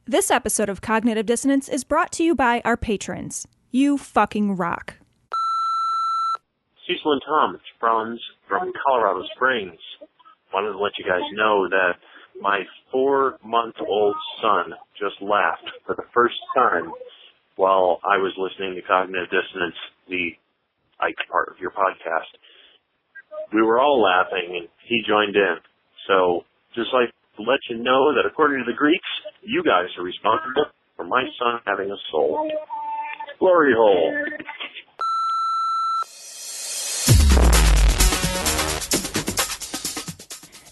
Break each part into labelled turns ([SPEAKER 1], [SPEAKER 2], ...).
[SPEAKER 1] This episode of Cognitive Dissonance is brought to you by our patrons. You fucking rock.
[SPEAKER 2] Cecil and Tom, it's Franz from Colorado Springs. Wanted to let you guys know that my 4-month-old son just laughed for the first time while I was listening to Cognitive Dissonance, the Ike part of your podcast. We were all laughing, and he joined in. So, just like to let you know that according to the Greeks, you guys are responsible for my son having a soul. Glory hole.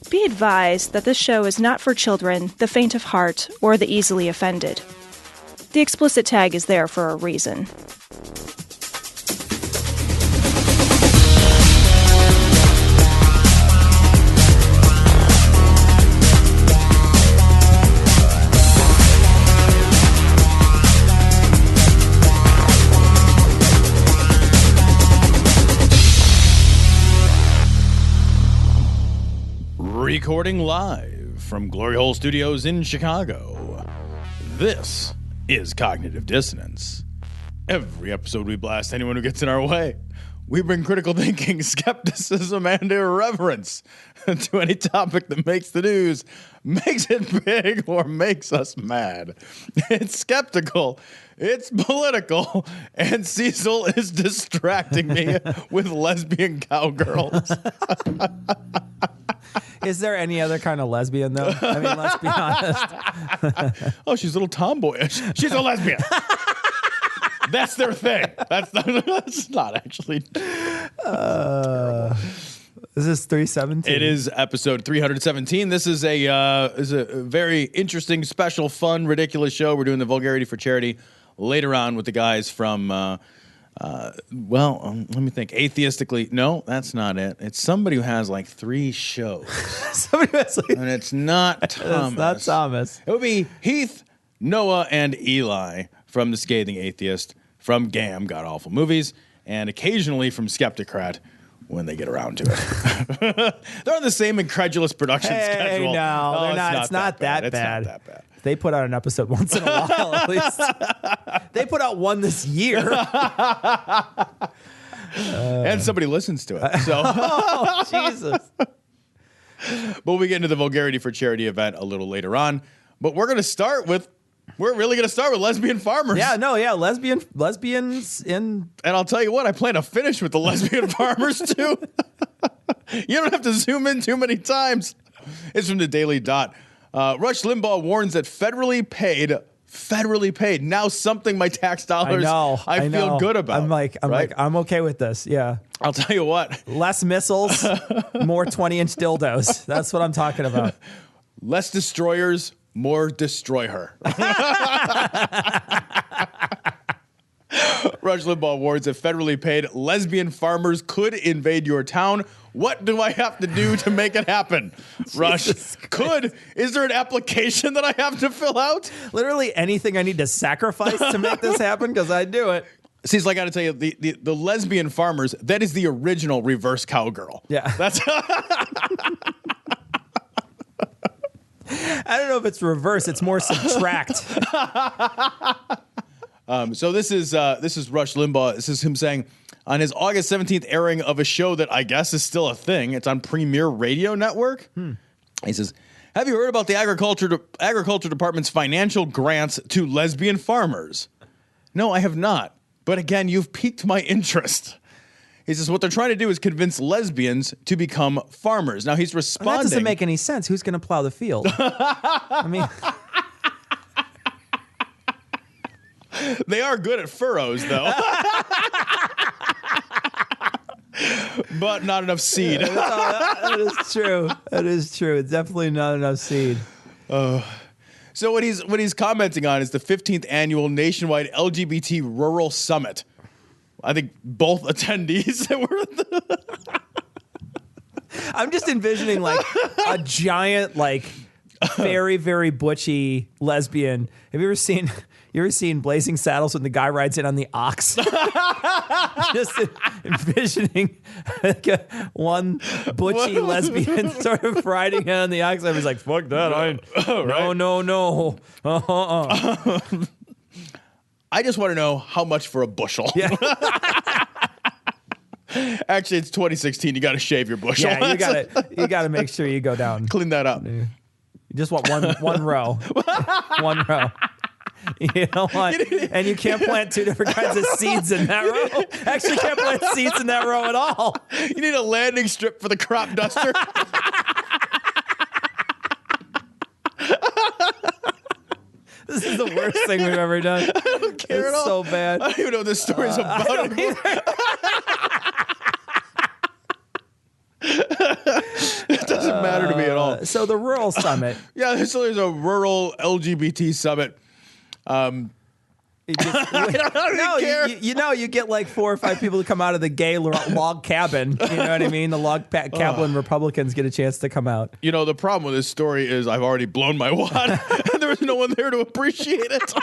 [SPEAKER 1] Be advised that this show is not for children, the faint of heart, or the easily offended. The explicit tag is there for a reason.
[SPEAKER 3] Recording live from Glory Hole Studios in Chicago. This is Cognitive Dissonance. Every episode we blast anyone who gets in our way. We bring critical thinking, skepticism, and irreverence to any topic that makes the news, makes it big, or makes us mad. It's skeptical, it's political, and Cecil is distracting me with lesbian cowgirls.
[SPEAKER 4] Is there any other kind of lesbian, though? I mean, let's be honest.
[SPEAKER 3] Oh, she's a little tomboyish. She's a lesbian. That's their thing. That's not actually.
[SPEAKER 4] Is this 317?
[SPEAKER 3] It is episode 317. This is a very interesting, special, fun, ridiculous show. We're doing the Vulgarity for Charity later on with the guys from... let me think. Atheistically, no, that's not it. It's somebody who has like 3 shows. And it's not Thomas.
[SPEAKER 4] It's not Thomas.
[SPEAKER 3] It would be Heath, Noah, and Eli from The Scathing Atheist, from GAM, God Awful Movies, and occasionally from Skepticrat when they get around to it. They're on the same incredulous production schedule.
[SPEAKER 4] No, they're not. It's not that bad.
[SPEAKER 3] It's not that bad.
[SPEAKER 4] They put out an episode once in a while, at least. They put out one this year.
[SPEAKER 3] And somebody listens to it. So,
[SPEAKER 4] oh, Jesus.
[SPEAKER 3] But we get into the Vulgarity for Charity event a little later on. But we're really going to start with lesbian farmers.
[SPEAKER 4] Lesbians in...
[SPEAKER 3] And I'll tell you what, I plan to finish with the lesbian farmers, too. You don't have to zoom in too many times. It's from the Daily Dot. Rush Limbaugh warns that federally paid, now something my tax dollars I feel good about.
[SPEAKER 4] I'm okay with this. Yeah.
[SPEAKER 3] I'll tell you what.
[SPEAKER 4] Less missiles, more 20-inch dildos. That's what I'm talking about.
[SPEAKER 3] Less destroyers, more destroy her. Rush Limbaugh warns that federally paid lesbian farmers could invade your town. What do I have to do to make it happen? Rush, could? Is there an application that I have to fill out?
[SPEAKER 4] Literally anything I need to sacrifice to make this happen, because I do it.
[SPEAKER 3] See, I got to tell you, the lesbian farmers, that is the original reverse cowgirl.
[SPEAKER 4] Yeah.
[SPEAKER 3] That's...
[SPEAKER 4] I don't know if it's reverse. It's more subtract.
[SPEAKER 3] So this is Rush Limbaugh. This is him saying on his August 17th airing of a show that I guess is still a thing. It's on Premier Radio Network. He says, "Have you heard about the Agriculture Department's financial grants to lesbian farmers?" No, I have not. But again, you've piqued my interest. He says what they're trying to do is convince lesbians to become farmers. Now he's responding.
[SPEAKER 4] That doesn't make any sense. Who's going to plow the field? I mean,
[SPEAKER 3] they are good at furrows, though. But not enough seed.
[SPEAKER 4] That is true. That is true. It's definitely not enough seed.
[SPEAKER 3] So what he's commenting on is the 15th annual nationwide LGBT Rural Summit. I think both attendees that were at the...
[SPEAKER 4] I'm just envisioning like a giant very, very butchy lesbian. Have you ever seen Blazing Saddles when the guy rides in on the ox? Just envisioning like one butchy lesbian sort of riding in on the ox. I was like, fuck that. No.
[SPEAKER 3] I just want to know how much for a bushel.
[SPEAKER 4] Yeah.
[SPEAKER 3] Actually, it's 2016. You got to shave your bushel.
[SPEAKER 4] Yeah, you gotta make sure you go down.
[SPEAKER 3] Clean that up.
[SPEAKER 4] You just want one row. One row. You know what? And you can't plant two different kinds of seeds in that row. Actually, you can't plant seeds in that row at all.
[SPEAKER 3] You need a landing strip for the crop duster.
[SPEAKER 4] This is the worst thing we've ever done.
[SPEAKER 3] I don't care at all.
[SPEAKER 4] It's so bad.
[SPEAKER 3] I don't even know what this story's about.
[SPEAKER 4] I don't either.
[SPEAKER 3] It doesn't matter to me at all.
[SPEAKER 4] So the rural summit.
[SPEAKER 3] Yeah, so there's a rural LGBT summit.
[SPEAKER 4] I
[SPEAKER 3] don't care.
[SPEAKER 4] You get like 4 or 5 people to come out of the gay log cabin. You know what I mean? The log cabin Republicans get a chance to come out.
[SPEAKER 3] You know, the problem with this story is I've already blown my wad, and there was no one there to appreciate it.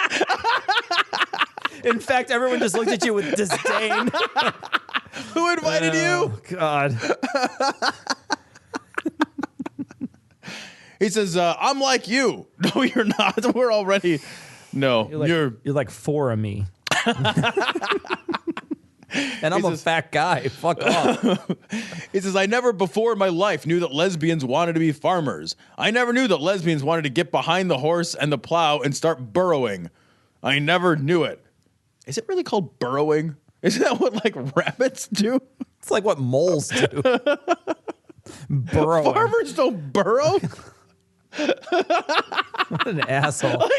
[SPEAKER 4] In fact, everyone just looked at you with disdain.
[SPEAKER 3] Who invited you?
[SPEAKER 4] God.
[SPEAKER 3] He says, I'm like you. No, you're not. We're already... No,
[SPEAKER 4] you're like 4 of me. And I'm a fat guy. Fuck off.
[SPEAKER 3] He says, I never before in my life knew that lesbians wanted to be farmers. I never knew that lesbians wanted to get behind the horse and the plow and start burrowing. I never knew it. Is it really called burrowing? Isn't that what, like, rabbits do?
[SPEAKER 4] It's like what moles do. Burrowing.
[SPEAKER 3] Farmers don't burrow?
[SPEAKER 4] What an asshole.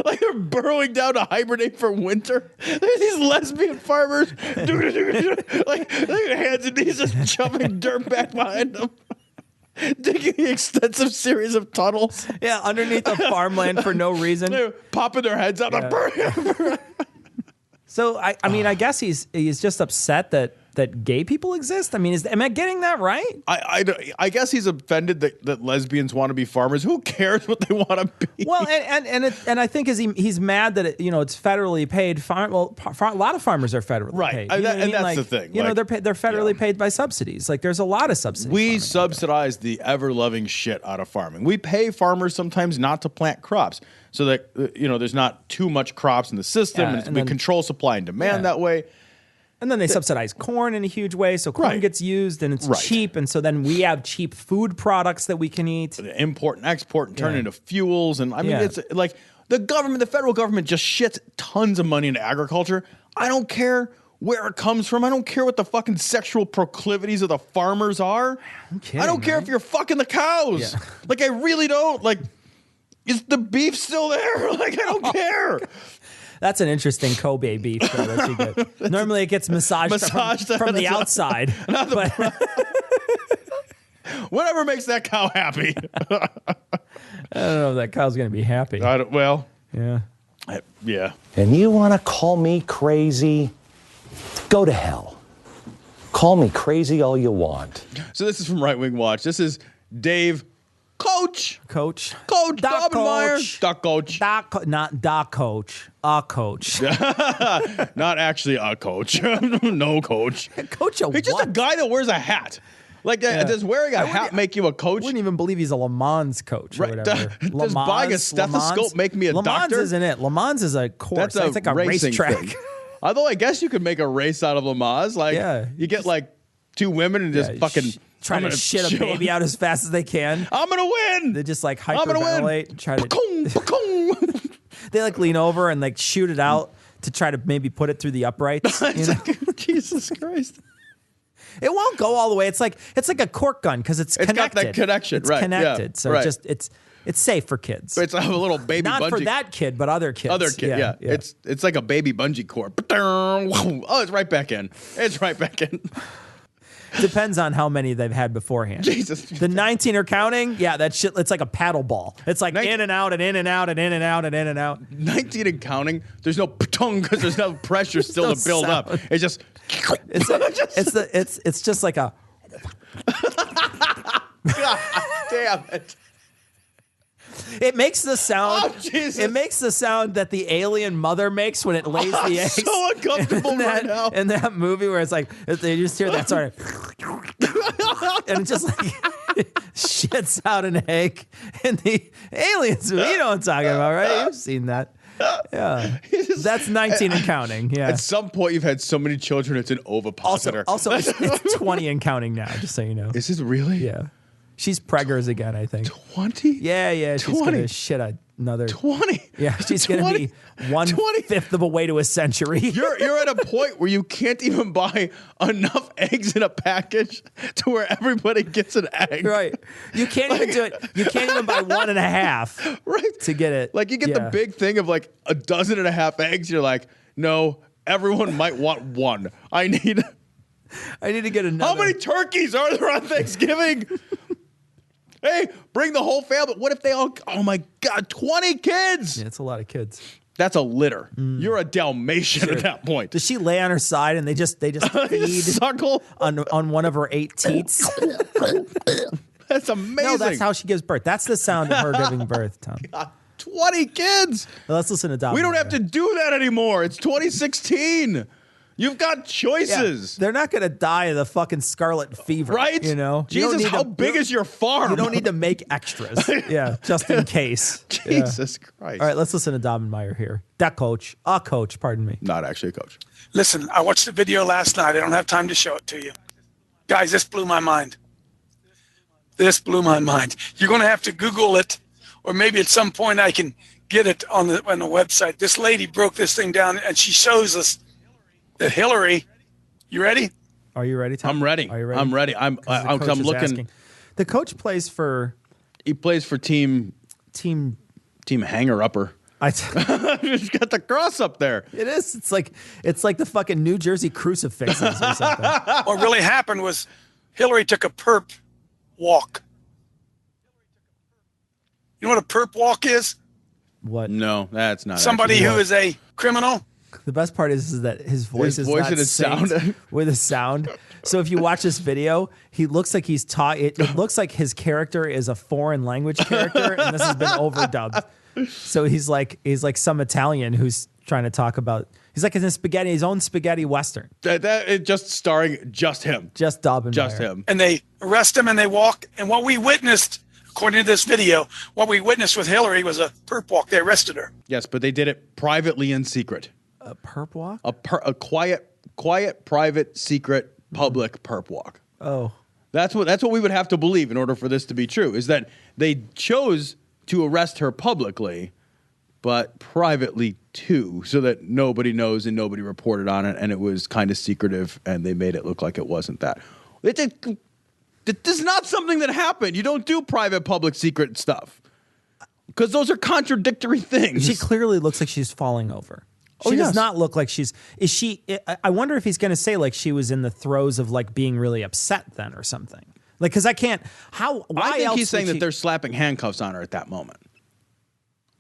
[SPEAKER 3] Like they're burrowing down to hibernate for winter. There's these lesbian farmers. Like their hands and knees just shoving dirt back behind them. Digging the extensive series of tunnels.
[SPEAKER 4] Yeah, underneath the farmland for no reason.
[SPEAKER 3] They're popping their heads out.
[SPEAKER 4] Yeah. So, I mean, I guess he's just upset that gay people exist. I mean, am I getting that right?
[SPEAKER 3] I guess he's offended that lesbians want to be farmers. Who cares what they want to be?
[SPEAKER 4] Well, and I think he's mad that it's federally paid. A lot of farmers are federally paid.
[SPEAKER 3] Right, and that's
[SPEAKER 4] like,
[SPEAKER 3] the thing.
[SPEAKER 4] They're federally paid by subsidies. Like, there's a lot of subsidies.
[SPEAKER 3] We subsidize the ever-loving shit out of farming. We pay farmers sometimes not to plant crops so that there's not too much crops in the system, and we control supply and demand that way.
[SPEAKER 4] And then they subsidize corn in a huge way, so corn gets used and it's cheap, and so then we have cheap food products that we can eat.
[SPEAKER 3] Import and export and turn into fuels, and I mean it's like the federal government just shits tons of money into agriculture. I don't care where it comes from. I don't care what the fucking sexual proclivities of the farmers are. I don't care if you're fucking the cows. Yeah. Like I really don't. Like, is the beef still there? Like I don't care.
[SPEAKER 4] That's an interesting Kobe beef that you get. Normally it gets massaged from the outside.
[SPEAKER 3] Whatever makes that cow happy.
[SPEAKER 4] I don't know if that cow's going to be happy.
[SPEAKER 3] Yeah.
[SPEAKER 5] And you want to call me crazy? Go to hell. Call me crazy all you want.
[SPEAKER 3] So this is from Right Wing Watch. This is Dave Coach Daubenmire. Doc Coach.
[SPEAKER 4] Not Doc Coach. A coach.
[SPEAKER 3] Not actually a coach. No coach.
[SPEAKER 4] Coach
[SPEAKER 3] He's just a guy that wears a hat. Like, does wearing a hat make you a coach?
[SPEAKER 4] I wouldn't even believe he's a Le Mans coach or whatever.
[SPEAKER 3] Does buying a stethoscope make me a doctor?
[SPEAKER 4] Le Mans isn't it. Le Mans is a course. It's like a racetrack.
[SPEAKER 3] Although I guess you could make a race out of Le Mans. Like, you get like 2 women and just fucking...
[SPEAKER 4] Trying to shit a baby out as fast as they can.
[SPEAKER 3] I'm going to win.
[SPEAKER 4] They just like hyperventilate. Try to... They like lean over and like shoot it out to try to maybe put it through the uprights.
[SPEAKER 3] Jesus Christ.
[SPEAKER 4] It won't go all the way. It's like a cork gun because it's connected.
[SPEAKER 3] Got that connection,
[SPEAKER 4] it's connected. So it's safe for kids.
[SPEAKER 3] But it's a little baby
[SPEAKER 4] Not
[SPEAKER 3] bungee.
[SPEAKER 4] for that kid, but other kids.
[SPEAKER 3] Yeah. It's like a baby bungee cord. Oh, it's right back in.
[SPEAKER 4] Depends on how many they've had beforehand.
[SPEAKER 3] Jesus.
[SPEAKER 4] The 19 are counting. Yeah, that shit. It's like a paddle ball. It's like in and out and in and out and in and out and in and out.
[SPEAKER 3] 19 and counting. There's no patong because there's no pressure still to build up. It's just.
[SPEAKER 4] It's just like a.
[SPEAKER 3] God damn it.
[SPEAKER 4] It makes the sound.
[SPEAKER 3] Oh, Jesus.
[SPEAKER 4] It makes the sound that the alien mother makes when it lays the eggs.
[SPEAKER 3] So uncomfortable right now.
[SPEAKER 4] In that movie where it's like they just hear that sort of, and it just like shits out an egg, and the aliens. You know what I'm talking about, right? You've seen that. Yeah, that's 19 and counting. Yeah.
[SPEAKER 3] At some point, you've had so many children, it's an ovipositor.
[SPEAKER 4] Also, it's 20 and counting now. Just so you know.
[SPEAKER 3] Is this really?
[SPEAKER 4] Yeah. She's preggers again, I think.
[SPEAKER 3] 20?
[SPEAKER 4] Yeah. She's
[SPEAKER 3] 20.
[SPEAKER 4] gonna shit another
[SPEAKER 3] 20.
[SPEAKER 4] Yeah, she's gonna be 1/5 of a way to a century.
[SPEAKER 3] You're at a point where you can't even buy enough eggs in a package to where everybody gets an egg.
[SPEAKER 4] Right. You can't even do it. You can't even buy 1.5.
[SPEAKER 3] Right.
[SPEAKER 4] To get it.
[SPEAKER 3] Like you get the big thing of like 12.5 eggs. You're like, no, everyone might want one. I need
[SPEAKER 4] to get another.
[SPEAKER 3] How many turkeys are there on Thanksgiving? Hey, bring the whole family. What if they all? Oh my God, 20 kids!
[SPEAKER 4] Yeah, it's a lot of kids.
[SPEAKER 3] That's a litter. You're a Dalmatian at that point.
[SPEAKER 4] Does she lay on her side and they just feed
[SPEAKER 3] suckle
[SPEAKER 4] on one of her 8 teats?
[SPEAKER 3] That's amazing.
[SPEAKER 4] No, that's how she gives birth. That's the sound of her giving birth, Tom.
[SPEAKER 3] God, 20 kids.
[SPEAKER 4] Well, let's listen to Daubenmire.
[SPEAKER 3] We don't have to do that anymore. It's 2016. You've got choices.
[SPEAKER 4] Yeah, they're not going to die of the fucking scarlet fever.
[SPEAKER 3] Right?
[SPEAKER 4] You know?
[SPEAKER 3] Jesus, how big is your farm?
[SPEAKER 4] You don't need to make extras. Yeah, just in case.
[SPEAKER 3] Jesus Christ.
[SPEAKER 4] All right, let's listen to Daubenmire here. That coach. A coach, pardon me.
[SPEAKER 3] Not actually a coach.
[SPEAKER 6] Listen, I watched the video last night. I don't have time to show it to you. Guys, this blew my mind. This blew my mind. You're going to have to Google it, or maybe at some point I can get it on the website. This lady broke this thing down, and she shows us that Hillary, you ready?
[SPEAKER 4] Are you ready, Tom?
[SPEAKER 3] I'm ready.
[SPEAKER 4] Are you ready?
[SPEAKER 3] I'm ready. I'm looking.
[SPEAKER 4] Asking. The coach plays for.
[SPEAKER 3] He plays for team hanger upper. He's got the cross up there.
[SPEAKER 4] It is. It's like the fucking New Jersey crucifixes or something.
[SPEAKER 6] What really happened was Hillary took a perp walk. You know what a perp walk is?
[SPEAKER 4] What?
[SPEAKER 3] No, that's not.
[SPEAKER 6] Somebody who is a criminal.
[SPEAKER 4] The best part is that his voice is
[SPEAKER 3] voice
[SPEAKER 4] not
[SPEAKER 3] and his sound
[SPEAKER 4] with a sound. So if you watch this video, he looks like he's taught. It looks like his character is a foreign language character, and this has been overdubbed. So he's like some Italian who's trying to talk about. He's like in his own spaghetti western.
[SPEAKER 3] It just starring just him,
[SPEAKER 4] just Daubenmire,
[SPEAKER 3] just him.
[SPEAKER 6] And they arrest him and they walk. And what we witnessed, according to this video, what we witnessed with Hillary was a perp walk. They arrested her.
[SPEAKER 3] Yes, but they did it privately in secret.
[SPEAKER 4] A perp walk?
[SPEAKER 3] A quiet, private, secret, public perp walk.
[SPEAKER 4] Oh.
[SPEAKER 3] That's what we would have to believe in order for this to be true, is that they chose to arrest her publicly, but privately too, so that nobody knows and nobody reported on it, and it was kind of secretive, and they made it look like it wasn't that. This is not something that happened. You don't do private, public, secret stuff, because those are contradictory things.
[SPEAKER 4] She clearly looks like she's falling over. She does not look like she's. Is she? I wonder if he's going to say like she was in the throes of like being really upset then or something. Like, because I can't. Why
[SPEAKER 3] I think
[SPEAKER 4] else
[SPEAKER 3] he's saying
[SPEAKER 4] would
[SPEAKER 3] that they're slapping handcuffs on her at that moment.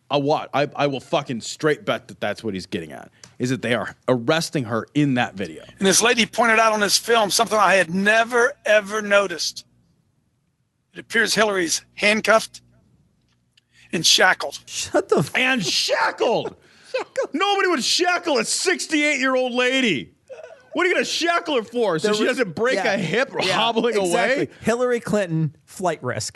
[SPEAKER 3] I will fucking straight bet that that's what he's getting at. Is that they are arresting her in that video.
[SPEAKER 6] And this lady pointed out on this film something I had never ever noticed. It appears Hillary's handcuffed and shackled.
[SPEAKER 4] Shut the.
[SPEAKER 3] And shackled. Nobody would shackle a 68-year-old lady. What are you going to shackle her for? So she doesn't break a hip hobbling away?
[SPEAKER 4] Hillary Clinton, flight risk.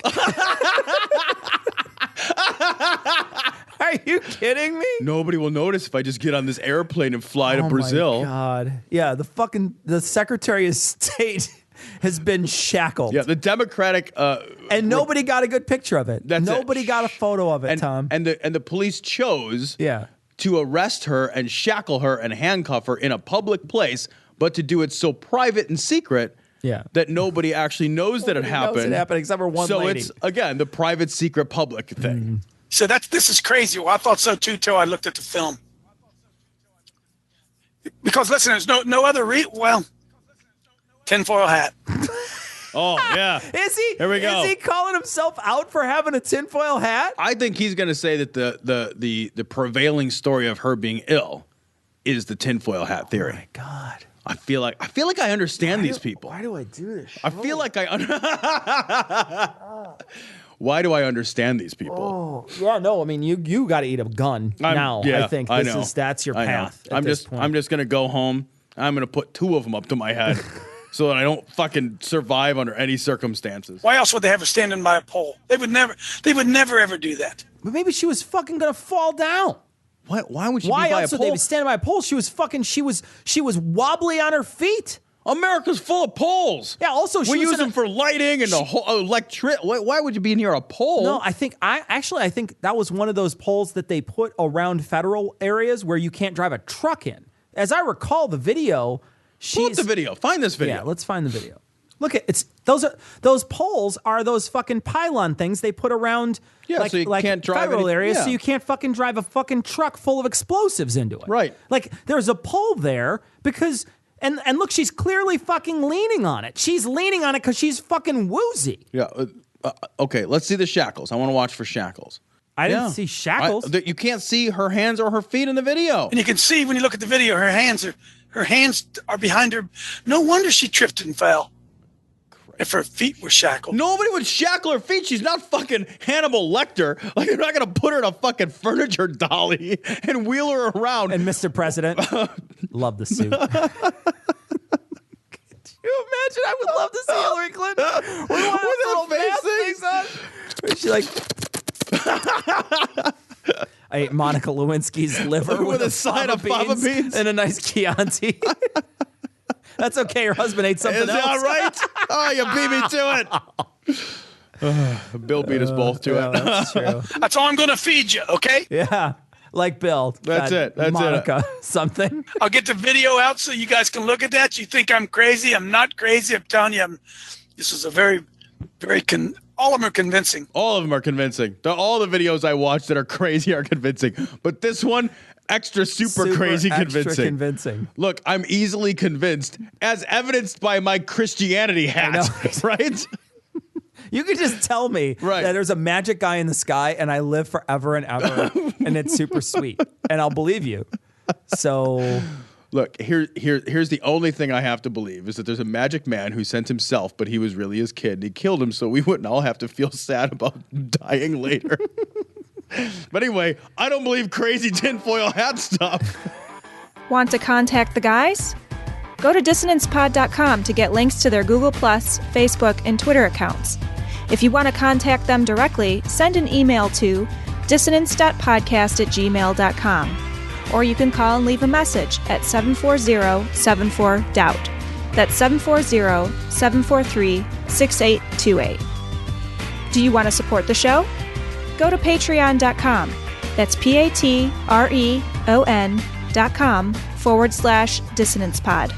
[SPEAKER 4] Are you kidding me?
[SPEAKER 3] Nobody will notice if I just get on this airplane and fly to Brazil.
[SPEAKER 4] Oh, my God. Yeah, the Secretary of State has been shackled.
[SPEAKER 3] Yeah, the Democratic...
[SPEAKER 4] and nobody got a good picture of it. Nobody got a photo of it, Tom.
[SPEAKER 3] And the police chose... to arrest her and shackle her and handcuff her in a public place, but to do it so private and secret that nobody actually knows that it happened.
[SPEAKER 4] Knows it happened except for one lady.
[SPEAKER 3] So it's, again, the private, secret, public thing.
[SPEAKER 6] So this is crazy. Well, I thought so too till I looked at the film. Because listen, there's no other tinfoil hat.
[SPEAKER 3] Oh, yeah.
[SPEAKER 4] Is he?
[SPEAKER 3] Here we go.
[SPEAKER 4] Is he calling himself out for having a tinfoil hat?
[SPEAKER 3] I think he's going to say that the prevailing story of her being ill is the tinfoil hat theory.
[SPEAKER 4] Oh, my God.
[SPEAKER 3] I feel like I understand these people.
[SPEAKER 4] Why do I do this?
[SPEAKER 3] I feel like why do I understand these people?
[SPEAKER 4] Oh, yeah, no, I mean, you got to eat a gun now.
[SPEAKER 3] Yeah,
[SPEAKER 4] I think
[SPEAKER 3] I know.
[SPEAKER 4] that's your path.
[SPEAKER 3] I'm just going to go home. I'm going to put 2 of them up to my head so that I don't fucking survive under any circumstances.
[SPEAKER 6] Why else would they have her standing by a pole? They would never ever do that.
[SPEAKER 4] But maybe she was fucking going to fall down.
[SPEAKER 3] What? Why would she
[SPEAKER 4] Why
[SPEAKER 3] be by a
[SPEAKER 4] else would
[SPEAKER 3] pole?
[SPEAKER 4] they be standing by a pole? She was wobbly on her feet.
[SPEAKER 3] America's full of poles.
[SPEAKER 4] Yeah, also
[SPEAKER 3] we use them for lighting and the whole electric. Why would you be near a pole?
[SPEAKER 4] No, I think that was one of those poles that they put around federal areas where you can't drive a truck in. As I recall the video,
[SPEAKER 3] Pull up the video. Find this video.
[SPEAKER 4] Yeah, let's find the video. Look at those poles are those fucking pylon things they put around
[SPEAKER 3] so you can't drive
[SPEAKER 4] federal areas, so
[SPEAKER 3] yeah.
[SPEAKER 4] you can't fucking drive a fucking truck full of explosives into it.
[SPEAKER 3] Right.
[SPEAKER 4] Like there's a pole there because and look, she's clearly fucking leaning on it. She's leaning on it because she's fucking woozy.
[SPEAKER 3] Yeah. Okay, let's see the shackles. I want to watch for shackles.
[SPEAKER 4] I didn't see shackles.
[SPEAKER 3] You can't see her hands or her feet in the video.
[SPEAKER 6] And you can see when you look at the video, her hands are behind her. No wonder she tripped and fell. If her feet were shackled.
[SPEAKER 3] Nobody would shackle her feet. She's not fucking Hannibal Lecter. Like, you're not going to put her in a fucking furniture dolly and wheel her around.
[SPEAKER 4] And Mr. President, love the suit. Could you imagine? I would love to see Hillary Clinton with one of those little mask things on. She's like, I ate Monica Lewinsky's liver
[SPEAKER 3] with a side of fava beans
[SPEAKER 4] and a nice Chianti. That's okay. Her husband ate something else.
[SPEAKER 3] Is that right? Oh, you beat me to it. Bill beat us both to it.
[SPEAKER 4] That's true.
[SPEAKER 6] That's all I'm going to feed you, okay?
[SPEAKER 4] Yeah. Like Bill.
[SPEAKER 3] That's it. That's
[SPEAKER 4] Monica, something.
[SPEAKER 6] I'll get the video out so you guys can look at that. You think I'm crazy? I'm not crazy. I'm telling you, this is a very, very all of them are convincing.
[SPEAKER 3] All of them are convincing. All the videos I watch that are crazy are convincing. But this one, super crazy convincing. Look, I'm easily convinced, as evidenced by my Christianity hat, right?
[SPEAKER 4] You could just tell me that there's a magic guy in the sky and I live forever and ever and it's super sweet. And I'll believe you. So
[SPEAKER 3] look, here's the only thing I have to believe is that there's a magic man who sent himself, but he was really his kid. And he killed him so we wouldn't all have to feel sad about dying later. But anyway, I don't believe crazy tinfoil hat stuff.
[SPEAKER 1] Want to contact the guys? Go to dissonancepod.com to get links to their Google+, Facebook, and Twitter accounts. If you want to contact them directly, send an email to dissonance.podcast@gmail.com. Or you can call and leave a message at 740-74-DOUBT. That's 740-743-6828. Do you want to support the show? Go to patreon.com. That's patreon.com/dissonancepod.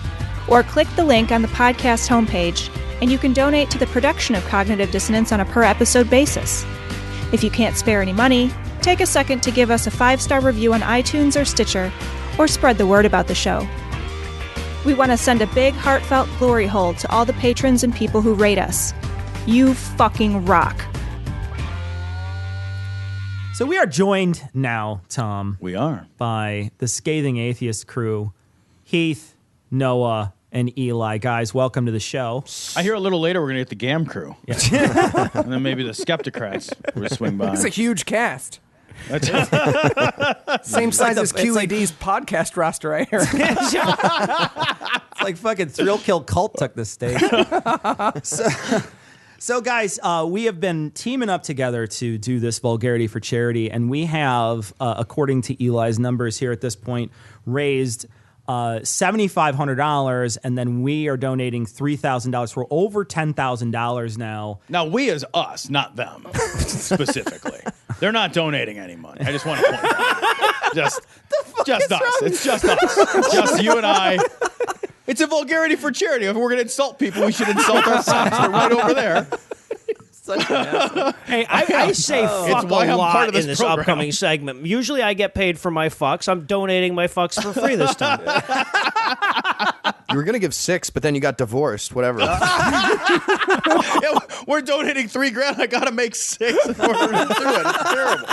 [SPEAKER 1] Or click the link on the podcast homepage, and you can donate to the production of Cognitive Dissonance on a per-episode basis. If you can't spare any money, take a second to give us a 5-star review on iTunes or Stitcher, or spread the word about the show. We want to send a big, heartfelt glory hole to all the patrons and people who rate us. You fucking rock.
[SPEAKER 4] So we are joined now, Tom.
[SPEAKER 3] We are.
[SPEAKER 4] By the Scathing Atheist crew, Heath, Noah, and Eli. Guys, welcome to the show.
[SPEAKER 3] I hear a little later we're going to get the GAM crew. Yeah. And then maybe the Skepticrats will swing by.
[SPEAKER 7] It's a huge cast. Same size as QED's podcast roster, I hear.
[SPEAKER 4] It's like fucking Thrill Kill Cult took the stage. So guys, we have been teaming up together to do this Vulgarity for charity, and we have, according to Eli's numbers here at this point, raised $7,500, and then we are donating $3,000. We're over $10,000 now.
[SPEAKER 3] Now, we as us, not them, specifically. They're not donating any money. I just want to point that out. Just us. It's just us. Just you and I. It's a Vulgarity for charity. If we're going to insult people, we should insult ourselves. We're right over there.
[SPEAKER 8] Hey, I say fuck
[SPEAKER 3] it's why
[SPEAKER 8] a
[SPEAKER 3] I'm
[SPEAKER 8] lot
[SPEAKER 3] part of this
[SPEAKER 8] in this
[SPEAKER 3] program.
[SPEAKER 8] upcoming segment. Usually I get paid for my fucks. I'm donating my fucks for free this time.
[SPEAKER 7] You were going to give 6, but then you got divorced, whatever.
[SPEAKER 3] Yeah, we're donating $3,000. I got to make 6 in order to do it. It's terrible.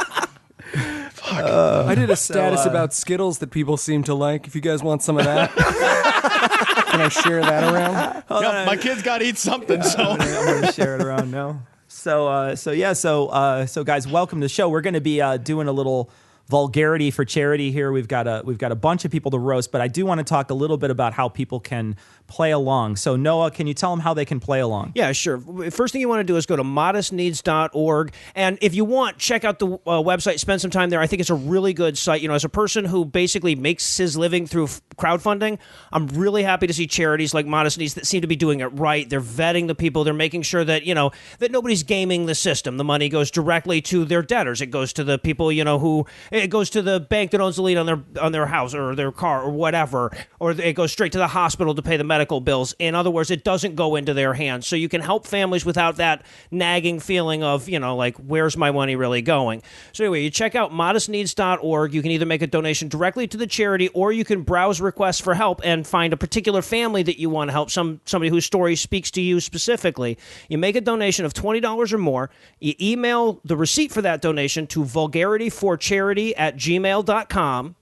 [SPEAKER 7] I did a status about Skittles that people seem to like. If you guys want some of that, can I share that around?
[SPEAKER 3] Yeah, my kids got to eat something, so.
[SPEAKER 4] I'm going to share it around now. So guys, welcome to the show. We're going to be doing a little vulgarity for charity here. We've got a bunch of people to roast, but I do want to talk a little bit about how people can play along. So Noah, can you tell them how they can play along?
[SPEAKER 8] Yeah, sure. First thing you want to do is go to modestneeds.org. And if you want, check out the website, spend some time there. I think it's a really good site. You know, as a person who basically makes his living through crowdfunding, I'm really happy to see charities like Modest Needs that seem to be doing it right. They're vetting the people. They're making sure that, you know, that nobody's gaming the system. The money goes directly to their debtors. It goes to the people, you know, who it goes to the bank that owns the lien on their house or their car or whatever, or it goes straight to the hospital to pay the medical bills. In other words, it doesn't go into their hands. So you can help families without that nagging feeling of, you know, like, where's my money really going? So anyway, you check out modestneeds.org. You can either make a donation directly to the charity, or you can browse requests for help and find a particular family that you want to help, somebody whose story speaks to you specifically. You make a donation of $20 or more. You email the receipt for that donation to vulgarityforcharity@gmail.com,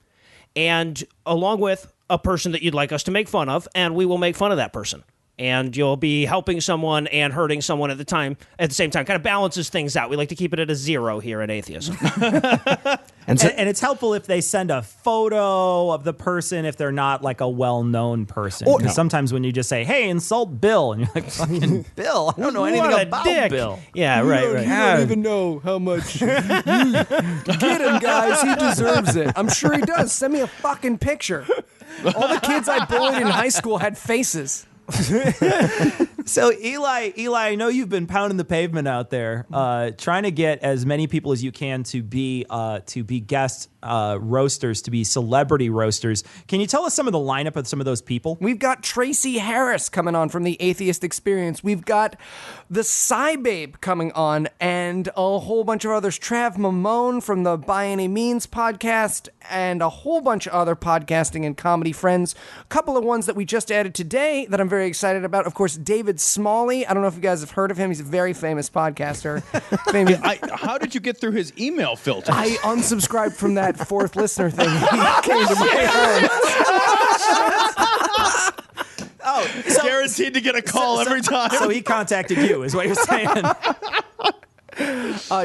[SPEAKER 8] and along with a person that you'd like us to make fun of, and we will make fun of that person. And you'll be helping someone and hurting someone at the same time. Kind of balances things out. We like to keep it at a zero here at Atheism.
[SPEAKER 4] And it's helpful if they send a photo of the person if they're not like a well-known person. Because sometimes when you just say, "Hey, insult Bill," and you're like, "Fucking Bill, I don't know anything about
[SPEAKER 8] dick.
[SPEAKER 4] Bill."
[SPEAKER 8] Yeah, right.
[SPEAKER 7] You don't even know how much. Get him, guys. He deserves it.
[SPEAKER 9] I'm sure he does. Send me a fucking picture. All the kids I bullied in high school had faces.
[SPEAKER 4] So Eli, I know you've been pounding the pavement out there, trying to get as many people as you can to be guest roasters, to be celebrity roasters. Can you tell us some of the lineup of some of those people?
[SPEAKER 9] We've got Tracy Harris coming on from the Atheist Experience. We've got the Cybabe coming on, and a whole bunch of others. Trav Mamone from the By Any Means podcast, and a whole bunch of other podcasting and comedy friends. A couple of ones that we just added today that I'm very excited about. Of course, David Smalley. I don't know if you guys have heard of him. He's a very famous podcaster.
[SPEAKER 3] How did you get through his email filter?
[SPEAKER 9] I unsubscribed from that fourth listener thing. He came to my home.
[SPEAKER 3] Guaranteed to get a call every time.
[SPEAKER 4] So he contacted you, is what you're saying.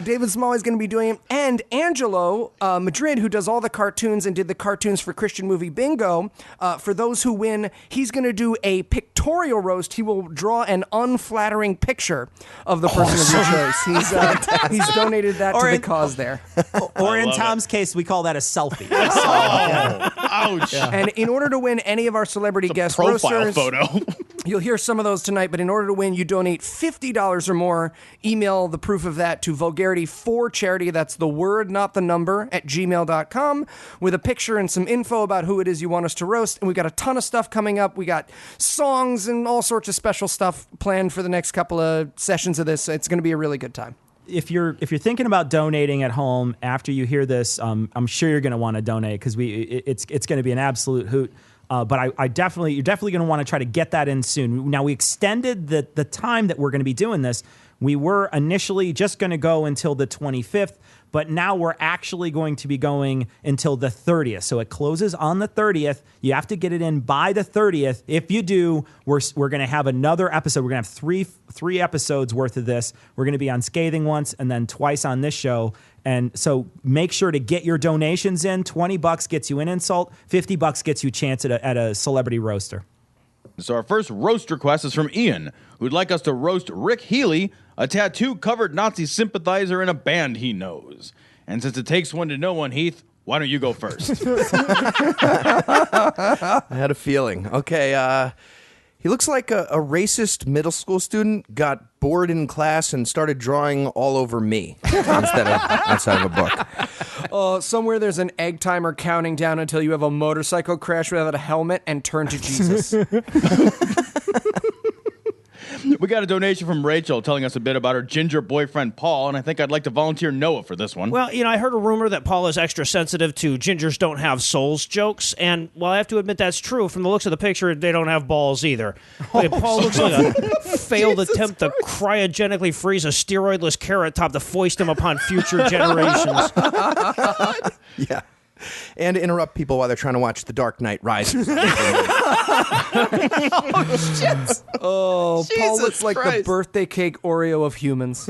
[SPEAKER 9] David Smalley's going to be doing it, and Angelo Madrid, who does all the cartoons and did the cartoons for Christian Movie Bingo. For those who win, he's going to do a pictorial roast. He will draw an unflattering picture of the person of your choice. He's donated that to the cause there.
[SPEAKER 4] Or in Tom's case, we call that a selfie.
[SPEAKER 3] Ouch.
[SPEAKER 9] Yeah. And in order to win any of our celebrity guest
[SPEAKER 3] profile
[SPEAKER 9] roasters,
[SPEAKER 3] photo.
[SPEAKER 9] You'll hear some of those tonight, but in order to win, you donate $50 or more. Email the proof of that to vulgarity4charity, that's the word, not the number, @gmail.com, with a picture and some info about who it is you want us to roast. And we've got a ton of stuff coming up. We got songs and all sorts of special stuff planned for the next couple of sessions of this. It's going to be a really good time.
[SPEAKER 4] If you're thinking about donating at home after you hear this, I'm sure you're going to want to donate, because it's going to be an absolute hoot. But you're definitely going to want to try to get that in soon. Now, we extended the time that we're going to be doing this. We were initially just going to go until the 25th, but now we're actually going to be going until the 30th. So it closes on the 30th. You have to get it in by the 30th. If you do, we're going to have another episode. We're going to have three episodes worth of this. We're going to be on Scathing once and then twice on this show. And so make sure to get your donations in. $20 gets you an insult. $50 gets you a chance at a celebrity roaster.
[SPEAKER 3] So our first roast request is from Ian, who'd like us to roast Rick Healy, a tattoo-covered Nazi sympathizer in a band he knows. And since it takes one to know one, Heath, why don't you go first?
[SPEAKER 10] I had a feeling. Okay, he looks like a racist middle school student got bored in class and started drawing all over me instead of outside of a book.
[SPEAKER 9] Somewhere there's an egg timer counting down until you have a motorcycle crash without a helmet and turn to Jesus.
[SPEAKER 3] We got a donation from Rachel telling us a bit about her ginger boyfriend, Paul, and I think I'd like to volunteer Noah for this one.
[SPEAKER 8] Well, I heard a rumor that Paul is extra sensitive to gingers don't have souls jokes, and while I have to admit that's true, from the looks of the picture, they don't have balls either. Paul looks like a failed attempt to cryogenically freeze a steroidless carrot top to foist him upon future generations.
[SPEAKER 10] Yeah. And to interrupt people while they're trying to watch The Dark Knight Rises.
[SPEAKER 9] Oh, Paul
[SPEAKER 10] Jesus
[SPEAKER 9] looks like the
[SPEAKER 10] Christ.
[SPEAKER 9] birthday cake Oreo of humans.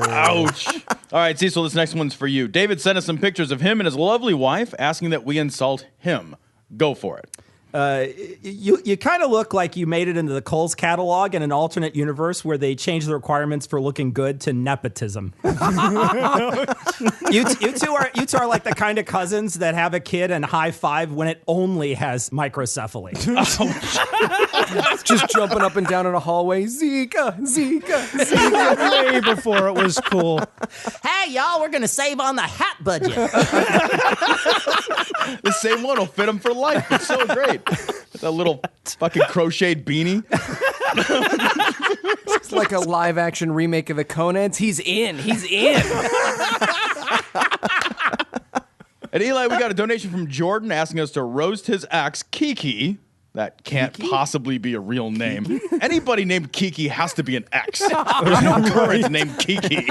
[SPEAKER 3] Ouch. All right, Cecil, this next one's for you. David sent us some pictures of him and his lovely wife asking that we insult him. Go for it.
[SPEAKER 4] You kind of look like you made it into the Kohl's catalog in an alternate universe where they changed the requirements for looking good to nepotism. you two are like the kind of cousins that have a kid and high five when it only has microcephaly.
[SPEAKER 9] Just jumping up and down in a hallway. Zika, Zika, Zika.
[SPEAKER 8] Way before it was cool.
[SPEAKER 4] Hey, y'all, we're going to save on the hat budget.
[SPEAKER 3] The same one will fit him for life. It's so great. That little fucking crocheted beanie.
[SPEAKER 9] It's like a live action remake of the Coneheads. He's in. He's in.
[SPEAKER 3] And Eli, we got a donation from Jordan asking us to roast his ex, Kiki. That can't possibly be a real name. Anybody named Kiki has to be an ex. There's no current named Kiki.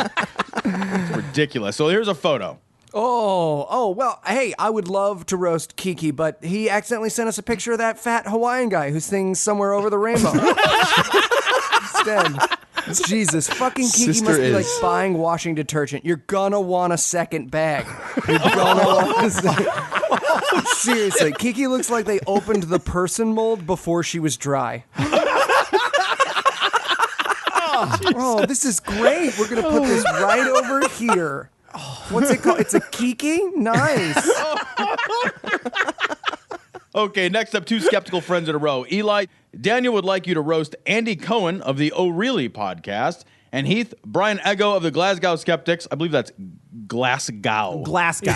[SPEAKER 3] It's ridiculous. So here's a photo.
[SPEAKER 9] Oh, well, hey, I would love to roast Kiki, but he accidentally sent us a picture of that fat Hawaiian guy who sings Somewhere Over the Rainbow. Instead. Jesus, fucking Kiki
[SPEAKER 10] Sister
[SPEAKER 9] must be like
[SPEAKER 10] is.
[SPEAKER 9] buying washing detergent. You're gonna want a second bag. You're gonna want a second. Seriously, Kiki looks like they opened the person mold before she was dry. Oh, this is great. We're gonna put this right over here. What's it called? It's a Kiki? Nice.
[SPEAKER 3] Okay, next up, two skeptical friends in a row. Eli, Daniel would like you to roast Andy Cohen of the O'Reilly podcast, and Heath, Brian Ego of the Glasgow Skeptics. I believe that's Glasgow.
[SPEAKER 8] Glasgow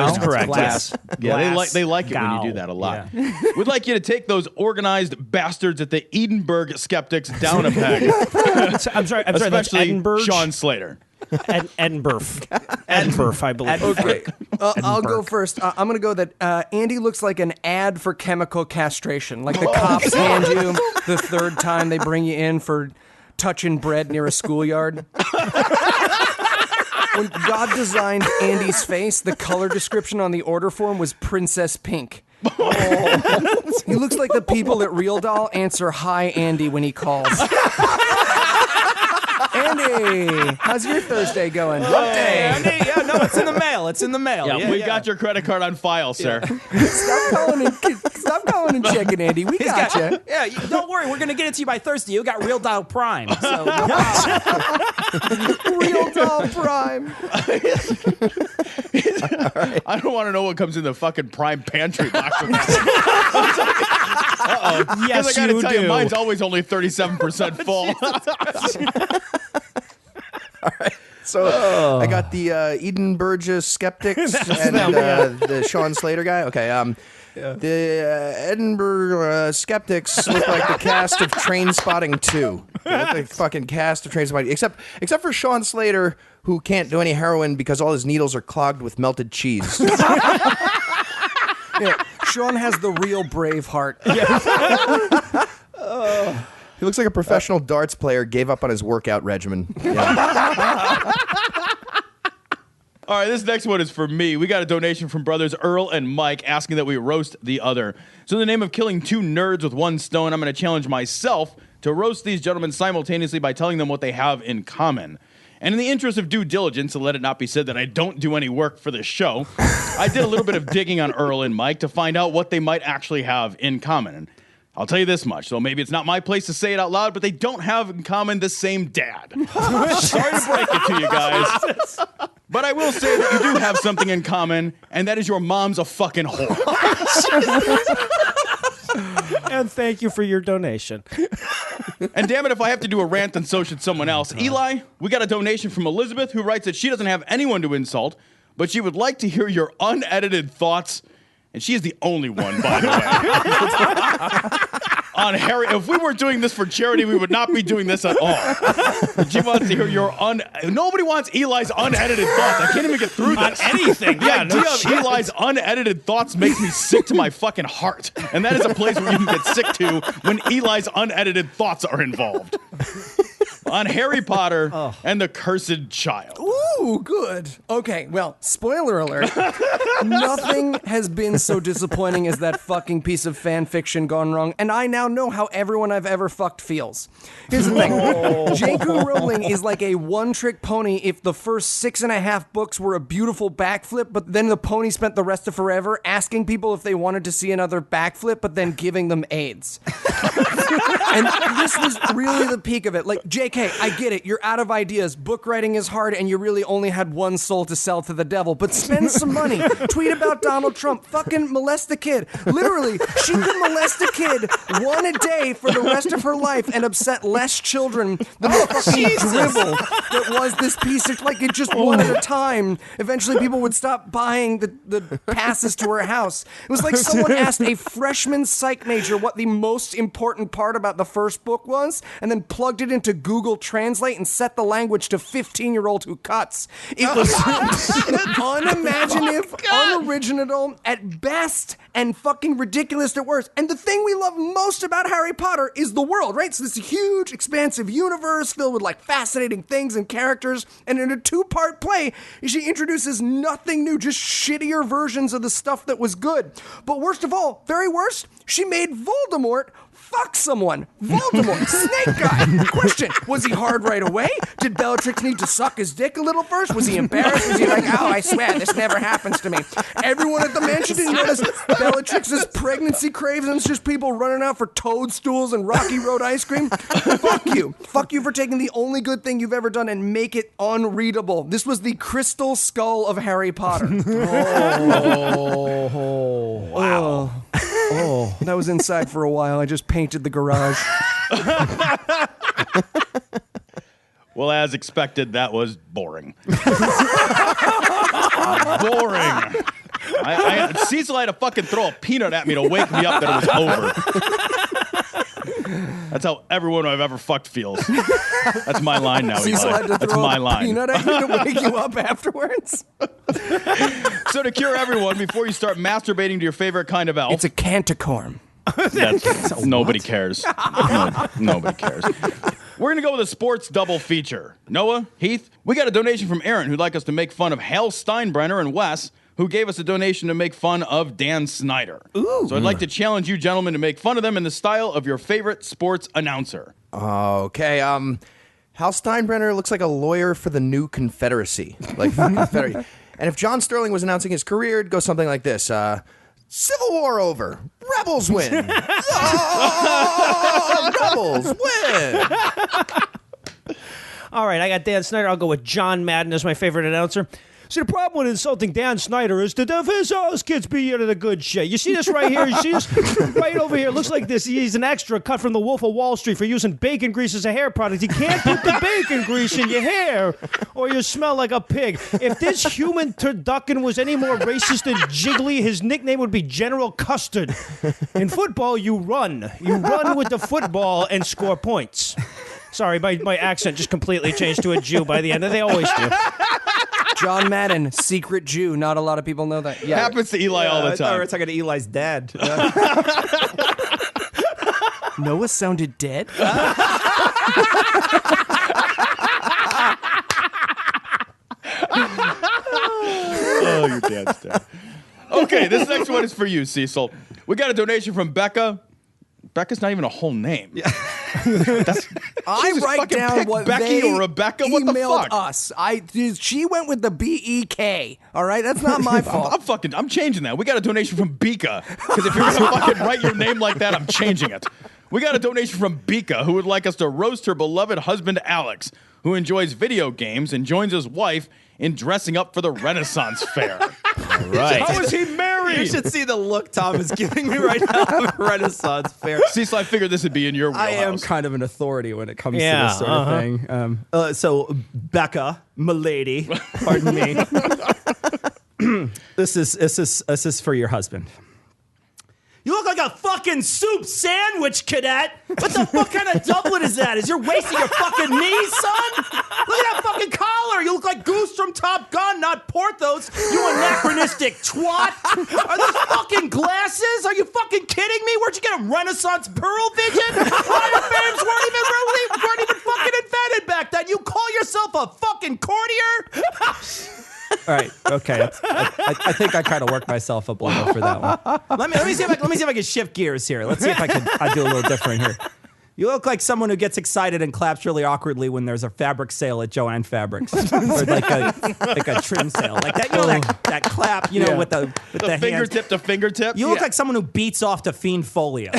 [SPEAKER 8] is correct.
[SPEAKER 3] Glass. Yeah, they like it when you do that a lot. Yeah. We'd like you to take those organized bastards at the Edinburgh Skeptics down a peg.
[SPEAKER 8] I'm sorry, that's
[SPEAKER 3] Especially
[SPEAKER 8] Edinburgh?
[SPEAKER 3] Sean Slater.
[SPEAKER 8] Edinburgh, I believe.
[SPEAKER 9] Okay, I'll go first. I'm going to go that Andy looks like an ad for chemical castration. Like the cops hand you the third time they bring you in for touching bread near a schoolyard. When God designed Andy's face, the color description on the order form was Princess Pink. He looks like the people at Real Doll answer hi Andy when he calls. Andy, how's your Thursday going?
[SPEAKER 4] Andy, yeah, no, it's in the mail. It's in the mail.
[SPEAKER 3] Yeah, we got your credit card on file, sir.
[SPEAKER 9] Stop calling and checking, Andy. We got you.
[SPEAKER 4] Yeah, don't worry. We're going to get it to you by Thursday. You got Real Dial Prime. So
[SPEAKER 9] Real Doll Prime.
[SPEAKER 3] I don't want to know what comes in the fucking Prime pantry box.
[SPEAKER 8] Yes,
[SPEAKER 3] I gotta
[SPEAKER 8] you
[SPEAKER 3] tell
[SPEAKER 8] do.
[SPEAKER 3] you, mine's always only 37% full.
[SPEAKER 10] All right. So I got the Edinburgh Skeptics and the Sean Slater guy. Okay. The Edinburgh Skeptics look like the cast of Train Spotting 2. They look like the fucking cast of Train Spotting, except for Sean Slater, who can't do any heroin because all his needles are clogged with melted cheese.
[SPEAKER 9] Yeah, Sean has the real brave heart.
[SPEAKER 10] He looks like a professional darts player gave up on his workout regimen. Yeah.
[SPEAKER 3] All right, this next one is for me. We got a donation from brothers Earl and Mike asking that we roast the other. So in the name of killing two nerds with one stone, I'm going to challenge myself to roast these gentlemen simultaneously by telling them what they have in common. And in the interest of due diligence, and let it not be said that I don't do any work for this show, I did a little bit of digging on Earl and Mike to find out what they might actually have in common. And I'll tell you this much, so maybe it's not my place to say it out loud, but they don't have in common the same dad. Sorry to break it to you guys. But I will say that you do have something in common, and that is your mom's a fucking whore.
[SPEAKER 8] And thank you for your donation.
[SPEAKER 3] And damn it, if I have to do a rant, then so should someone else. Eli, we got a donation from Elizabeth, who writes that she doesn't have anyone to insult, but she would like to hear your unedited thoughts. And she is the only one, by the way. On Harry, if we weren't doing this for charity, we would not be doing this at all. She wants to hear your nobody wants Eli's unedited thoughts. I can't even get through this.
[SPEAKER 8] Anything.
[SPEAKER 3] The idea of Eli's unedited thoughts makes me sick to my fucking heart. And that is a place where you can get sick to when Eli's unedited thoughts are involved. on Harry Potter and the Cursed Child.
[SPEAKER 9] Ooh, good. Okay, well, spoiler alert. Nothing has been so disappointing as that fucking piece of fan fiction gone wrong, and I now know how everyone I've ever fucked feels. Here's the thing. J.K. Rowling is like a one-trick pony if the first 6.5 books were a beautiful backflip, but then the pony spent the rest of forever asking people if they wanted to see another backflip, but then giving them AIDS. And this was really the peak of it. Like, JK, I get it. You're out of ideas. Book writing is hard, and you really only had one soul to sell to the devil. But spend some money. Tweet about Donald Trump. Fucking molest the kid. Literally, she could molest a kid one a day for the rest of her life and upset less children than the fucking dribble that was this piece of, like, it just one at a time. Eventually, people would stop buying the passes to her house. It was like someone asked a freshman psych major what the most important part about the first book was, and then plugged it into Google Translate and set the language to 15-year-old who cuts. It was unimaginative, unoriginal at best, and fucking ridiculous at worst. And the thing we love most about Harry Potter is the world, right? So this huge, expansive universe filled with like fascinating things and characters, and in a 2-part play, she introduces nothing new, just shittier versions of the stuff that was good. But worst of all, very worst, she made Voldemort fuck someone. Voldemort, Snake Guy. Question, was he hard right away? Did Bellatrix need to suck his dick a little first? Was he embarrassed? Was he like, oh, I swear, this never happens to me? Everyone at the mansion didn't notice Bellatrix's pregnancy cravings, just people running out for toadstools and Rocky Road ice cream? Fuck you. Fuck you for taking the only good thing you've ever done and make it unreadable. This was the crystal skull of Harry Potter. Wow. Oh, that was inside for a while. I just painted the garage.
[SPEAKER 3] Well, as expected, that was boring. Boring. Cecil had to fucking throw a peanut at me to wake me up that it was over. That's how everyone I've ever fucked feels. That's my line now,
[SPEAKER 9] Cecil
[SPEAKER 3] Eli.
[SPEAKER 9] had to
[SPEAKER 3] That's
[SPEAKER 9] throw
[SPEAKER 3] my
[SPEAKER 9] a
[SPEAKER 3] line.
[SPEAKER 9] peanut at you to wake you up afterwards?
[SPEAKER 3] So to cure everyone, before you start masturbating to your favorite kind of elf.
[SPEAKER 9] It's a canticorn.
[SPEAKER 3] Nobody cares. Nobody cares. We're going to go with a sports double feature. Noah, Heath, we got a donation from Aaron who'd like us to make fun of Hal Steinbrenner, and Wes, who gave us a donation to make fun of Dan Snyder. Ooh. So I'd like to challenge you gentlemen to make fun of them in the style of your favorite sports announcer.
[SPEAKER 10] Okay, Hal Steinbrenner looks like a lawyer for the new Confederacy. Like, Confederacy. And if John Sterling was announcing his career, it'd go something like this. Civil War over. Rebels win. Oh, Rebels win.
[SPEAKER 8] All right, I got Dan Snyder. I'll go with John Madden as my favorite announcer. See, the problem with insulting Dan Snyder is that his kids be into the good shit. You see this right here? You see this right over here? Looks like this. He's an extra cut from the Wolf of Wall Street for using bacon grease as a hair product. You can't put the bacon grease in your hair or you smell like a pig. If this human turducken was any more racist than Jiggly, his nickname would be General Custard. In football, you run. You run with the football and score points. Sorry, my accent just completely changed to a Jew by the end. They always do.
[SPEAKER 9] John Madden, secret Jew. Not a lot of people know that.
[SPEAKER 3] Yeah. Happens to Eli all the time.
[SPEAKER 4] I thought we were talking to Eli's dad.
[SPEAKER 9] Noah sounded dead?
[SPEAKER 3] Oh, your dad's dead. Okay, this next one is for you, Cecil. We got a donation from Becca. Becca's not even a whole name. Yeah.
[SPEAKER 9] I write down what
[SPEAKER 3] Becky
[SPEAKER 9] they
[SPEAKER 3] or Rebecca. What the
[SPEAKER 9] emailed
[SPEAKER 3] fuck?
[SPEAKER 9] us. She went with the BEK. All right, that's not my fault.
[SPEAKER 3] I'm changing that. We got a donation from Bika because if you're gonna fucking write your name like that, I'm changing it. We got a donation from Bika who would like us to roast her beloved husband Alex, who enjoys video games and joins his wife in dressing up for the Renaissance Fair. All right. How is he married?
[SPEAKER 4] You should see the look Tom is giving me right now of Renaissance Fair.
[SPEAKER 3] Cecil, I figured this would be in your wheelhouse.
[SPEAKER 4] I am kind of an authority when it comes to this sort of thing. So, Becca, milady, pardon me. This is for your husband. You look like a fucking soup sandwich, cadet. What the fuck kind of doublet is that? Is you're wasting your fucking knees, son? Look at that fucking collar. You look like Goose from Top Gun, not Porthos. You anachronistic twat. Are those fucking glasses? Are you fucking kidding me? Where'd you get a Renaissance pearl vision? Wireframes weren't even fucking invented back then. You call yourself a fucking courtier? All right, okay. I think I kind of worked myself up a little for that one. Let me see if I can shift gears here. Let's see if I do a little different here. You look like someone who gets excited and claps really awkwardly when there's a fabric sale at Joann Fabrics, or like a trim sale, like that. You know that clap, with the
[SPEAKER 3] fingertip to fingertip.
[SPEAKER 4] You look like someone who beats off to fiend folio.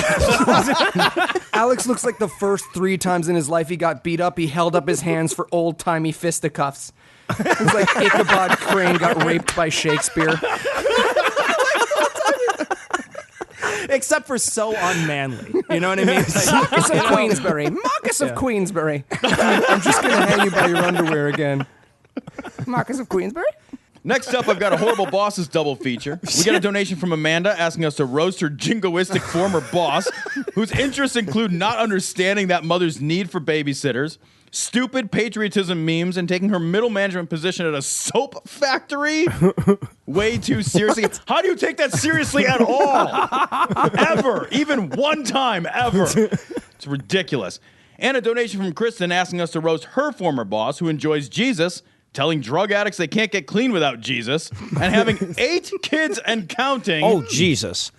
[SPEAKER 9] Alex looks like the first 3 times in his life he got beat up, he held up his hands for old-timey fisticuffs. It was like Ichabod Crane got raped by Shakespeare.
[SPEAKER 4] Except for so unmanly. You know what I mean?
[SPEAKER 9] Marcus of Queensberry. Marcus of Queensberry. I'm just going to hang you by your underwear again. Marcus of Queensberry?
[SPEAKER 3] Next up, I've got a horrible bosses double feature. We got a donation from Amanda asking us to roast her jingoistic former boss, whose interests include not understanding that mother's need for babysitters, stupid patriotism memes, and taking her middle management position at a soap factory way too seriously. How do you take that seriously at all? Ever. Even one time ever. It's ridiculous. And a donation from Kristen asking us to roast her former boss, who enjoys Jesus, telling drug addicts they can't get clean without Jesus, and having 8 kids and counting.
[SPEAKER 8] Oh, Jesus.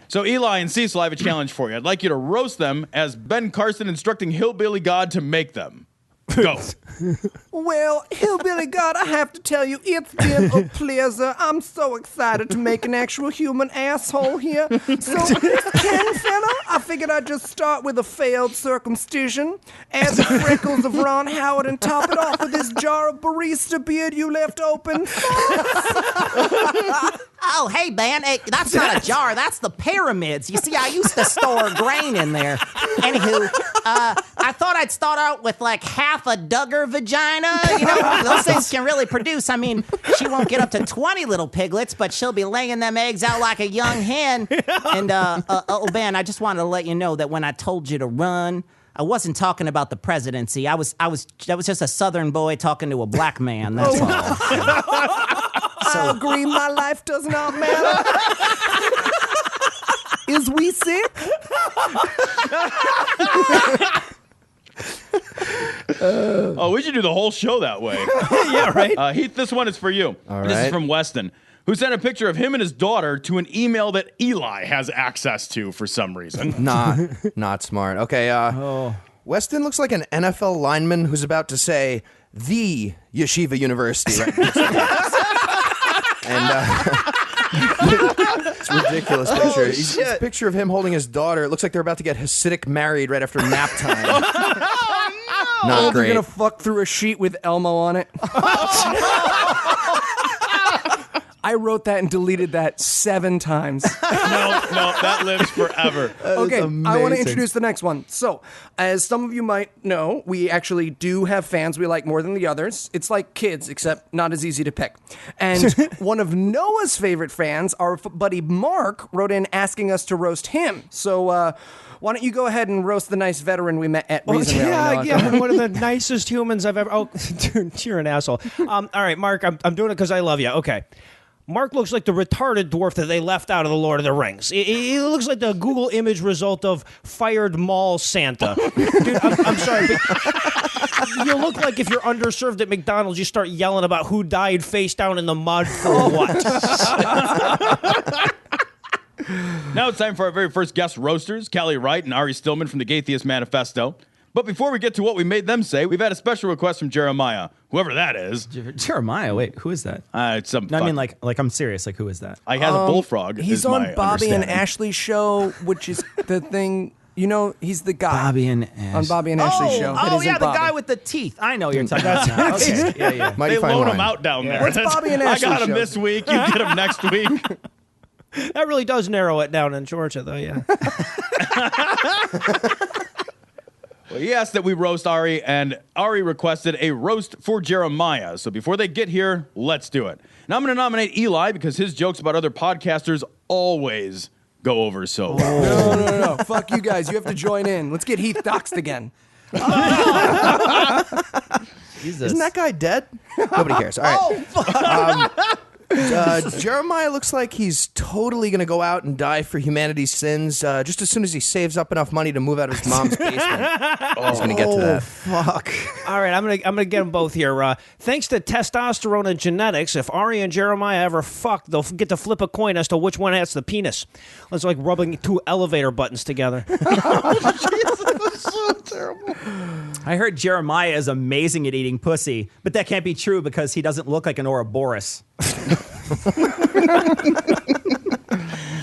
[SPEAKER 3] So Eli and Cecil, I have a challenge for you. I'd like you to roast them as Ben Carson instructing Hillbilly God to make them. Go.
[SPEAKER 9] Well, Hillbilly God, I have to tell you, it's been a pleasure. I'm so excited to make an actual human asshole here. So, Ken fella, I figured I'd just start with a failed circumcision, add the freckles of Ron Howard, and top it off with this jar of barista beard you left open.
[SPEAKER 11] Oh, hey, Ben, hey, that's not a jar. That's the pyramids. You see, I used to store grain in there. Anywho, I thought I'd start out with like half a Duggar vagina. You know, those things can really produce. I mean, she won't get up to 20 little piglets, but she'll be laying them eggs out like a young hen. And, Ben, I just wanted to let you know that when I told you to run, I wasn't talking about the presidency. That was just a Southern boy talking to a black man. That's all.
[SPEAKER 9] I agree, my life does not matter. Is we sick?
[SPEAKER 3] We should do the whole show that way.
[SPEAKER 8] Yeah, right?
[SPEAKER 3] Heath, this one is for you.
[SPEAKER 10] All
[SPEAKER 3] This is
[SPEAKER 10] right.
[SPEAKER 3] from Weston, who sent a picture of him and his daughter to an email that Eli has access to for some reason.
[SPEAKER 10] Not smart. Okay, Weston looks like an NFL lineman who's about to say, the Yeshiva University right next to him. And it's a ridiculous picture. It's a picture of him holding his daughter. It looks like they're about to get Hasidic married right after nap time. Not
[SPEAKER 9] They're
[SPEAKER 10] great.
[SPEAKER 9] gonna fuck through a sheet with Elmo on it. I wrote that and deleted that 7 times.
[SPEAKER 3] No, that lives forever.
[SPEAKER 9] Okay, I want to introduce the next one. So, as some of you might know, we actually do have fans we like more than the others. It's like kids, except not as easy to pick. And one of Noah's favorite fans, our buddy Mark, wrote in asking us to roast him. So, why don't you go ahead and roast the nice veteran we met at Reason Rally,
[SPEAKER 8] Yeah, one of the nicest humans I've ever... Oh, dude, you're an asshole. All right, Mark, I'm doing it because I love you. Okay. Mark looks like the retarded dwarf that they left out of the Lord of the Rings. He looks like the Google image result of fired mall Santa. Dude, I'm sorry, but you look like if you're underserved at McDonald's, you start yelling about who died face down in the mud for what.
[SPEAKER 3] Now it's time for our very first guest roasters, Callie Wright and Ari Stillman from the Gaytheist Manifesto. But before we get to what we made them say, we've had a special request from Jeremiah, whoever that is.
[SPEAKER 4] Jeremiah, wait, who is that?
[SPEAKER 3] It's some.
[SPEAKER 4] No, I mean, like I'm serious. Like, who is that?
[SPEAKER 3] I has a bullfrog.
[SPEAKER 9] He's
[SPEAKER 3] is
[SPEAKER 9] on
[SPEAKER 3] my
[SPEAKER 9] Bobby and
[SPEAKER 3] understanding.
[SPEAKER 9] Ashley's show, which is the thing. You know, he's the guy.
[SPEAKER 4] Bobby and Ash.
[SPEAKER 9] On Bobby and Ashley's show. It
[SPEAKER 4] Oh,
[SPEAKER 9] isn't
[SPEAKER 4] yeah, the
[SPEAKER 9] Bobby.
[SPEAKER 4] guy with the teeth. I know you're talking about. Now. Okay. Yeah.
[SPEAKER 10] Mighty
[SPEAKER 3] They
[SPEAKER 10] fine
[SPEAKER 3] loan
[SPEAKER 10] wine.
[SPEAKER 3] him out down there.
[SPEAKER 9] What's Bobby and
[SPEAKER 3] I
[SPEAKER 9] Ashley's
[SPEAKER 3] got him
[SPEAKER 9] show?
[SPEAKER 3] this week. You get him next week.
[SPEAKER 8] That really does narrow it down in Georgia, though, yeah.
[SPEAKER 3] Well, he asked that we roast Ari, and Ari requested a roast for Jeremiah. So before they get here, let's do it. Now I'm going to nominate Eli because his jokes about other podcasters always go over so well.
[SPEAKER 9] No. Fuck you guys. You have to join in. Let's get Heath doxxed again.
[SPEAKER 10] Jesus. Isn't that guy dead? Nobody cares. All right. Jeremiah looks like he's totally going to go out and die for humanity's sins just as soon as he saves up enough money to move out of his mom's basement. He's going to get to that.
[SPEAKER 8] Fuck. All right, I'm gonna get them both here. Thanks to testosterone and genetics, if Ari and Jeremiah ever fuck, they'll get to flip a coin as to which one has the penis. It's like rubbing two elevator buttons together.
[SPEAKER 10] So terrible.
[SPEAKER 4] I heard Jeremiah is amazing at eating pussy, but that can't be true because he doesn't look like an Ouroboros.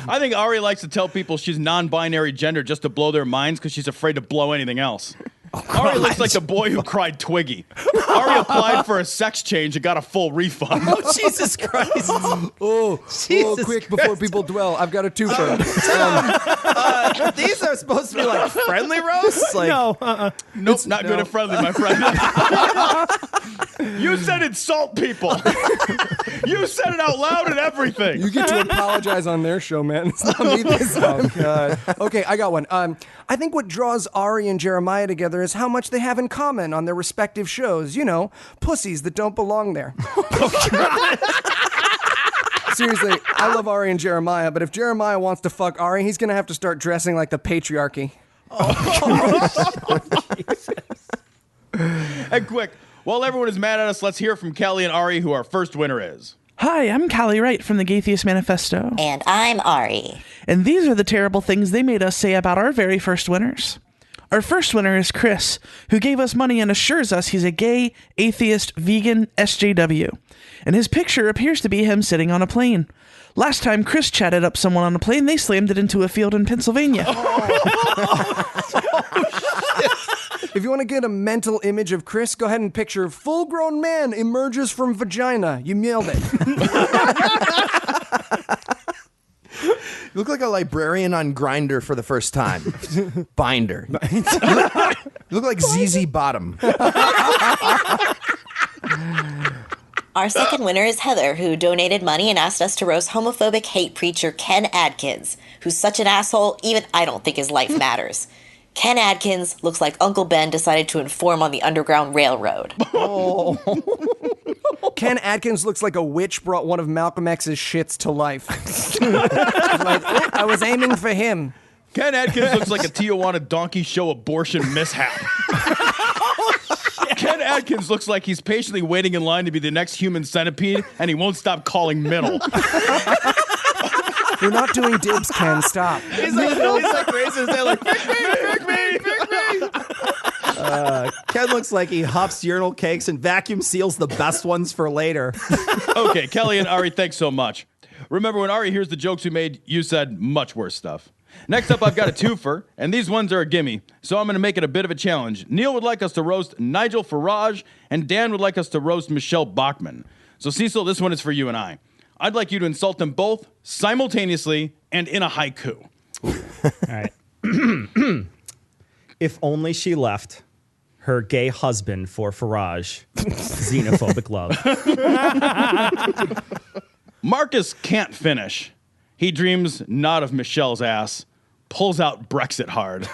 [SPEAKER 3] I think Ari likes to tell people she's non-binary gender just to blow their minds because she's afraid to blow anything else. Ari looks like the boy who cried Twiggy. Ari applied for a sex change and got a full refund.
[SPEAKER 4] Oh, Jesus Christ.
[SPEAKER 9] Quick, before people dwell, I've got a twofer.
[SPEAKER 4] These are supposed to be like friendly roasts? Like,
[SPEAKER 3] Nope, not good at friendly, my friend. You said insult people. You said it out loud and everything.
[SPEAKER 9] You get to apologize on their show, man. It's not me this time. God. Okay, I got one. I think what draws Ari and Jeremiah together is how much they have in common on their respective shows. You know, pussies that don't belong there. Seriously, I love Ari and Jeremiah, but if Jeremiah wants to fuck Ari, he's going to have to start dressing like the patriarchy.
[SPEAKER 3] And quick, while everyone is mad at us, let's hear from Kelly and Ari who our first winner is.
[SPEAKER 12] Hi, I'm Callie Wright from the Gaytheist Manifesto.
[SPEAKER 13] And I'm Ari.
[SPEAKER 12] And these are the terrible things they made us say about our very first winners. Our first winner is Chris, who gave us money and assures us he's a gay, atheist, vegan SJW. And his picture appears to be him sitting on a plane. Last time Chris chatted up someone on a plane, they slammed it into a field in Pennsylvania.
[SPEAKER 9] If you want to get a mental image of Chris, go ahead and picture full-grown man emerges from vagina. You nailed it.
[SPEAKER 10] You look like a librarian on Grindr for the first time. Binder. You look like ZZ Bottom.
[SPEAKER 13] Our second winner is Heather, who donated money and asked us to roast homophobic hate preacher Ken Adkins, who's such an asshole, even I don't think his life matters. Ken Adkins looks like Uncle Ben decided to inform on the Underground Railroad.
[SPEAKER 9] Oh. Ken Adkins looks like a witch brought one of Malcolm X's shits to life. I was aiming for him.
[SPEAKER 3] Ken Adkins looks like a Tijuana donkey show abortion mishap. Ken Adkins looks like he's patiently waiting in line to be the next human centipede, and he won't stop calling middle.
[SPEAKER 9] We're not doing dibs, Ken. Stop.
[SPEAKER 4] He's like racist. They're like, pick me. Ken looks like he huffs urinal cakes and vacuum seals the best ones for later.
[SPEAKER 3] Okay, Kelly and Ari, thanks so much. Remember, when Ari hears the jokes we made, you said much worse stuff. Next up, I've got a twofer, and these ones are a gimme, so I'm going to make it a bit of a challenge. Neil would like us to roast Nigel Farage, and Dan would like us to roast Michelle Bachmann. So, Cecil, this one is for you and I. I'd like you to insult them both simultaneously and in a haiku.
[SPEAKER 4] All right. If only she left her gay husband for Farage. Xenophobic love.
[SPEAKER 3] Marcus can't finish. He dreams not of Michelle's ass. Pulls out Brexit hard.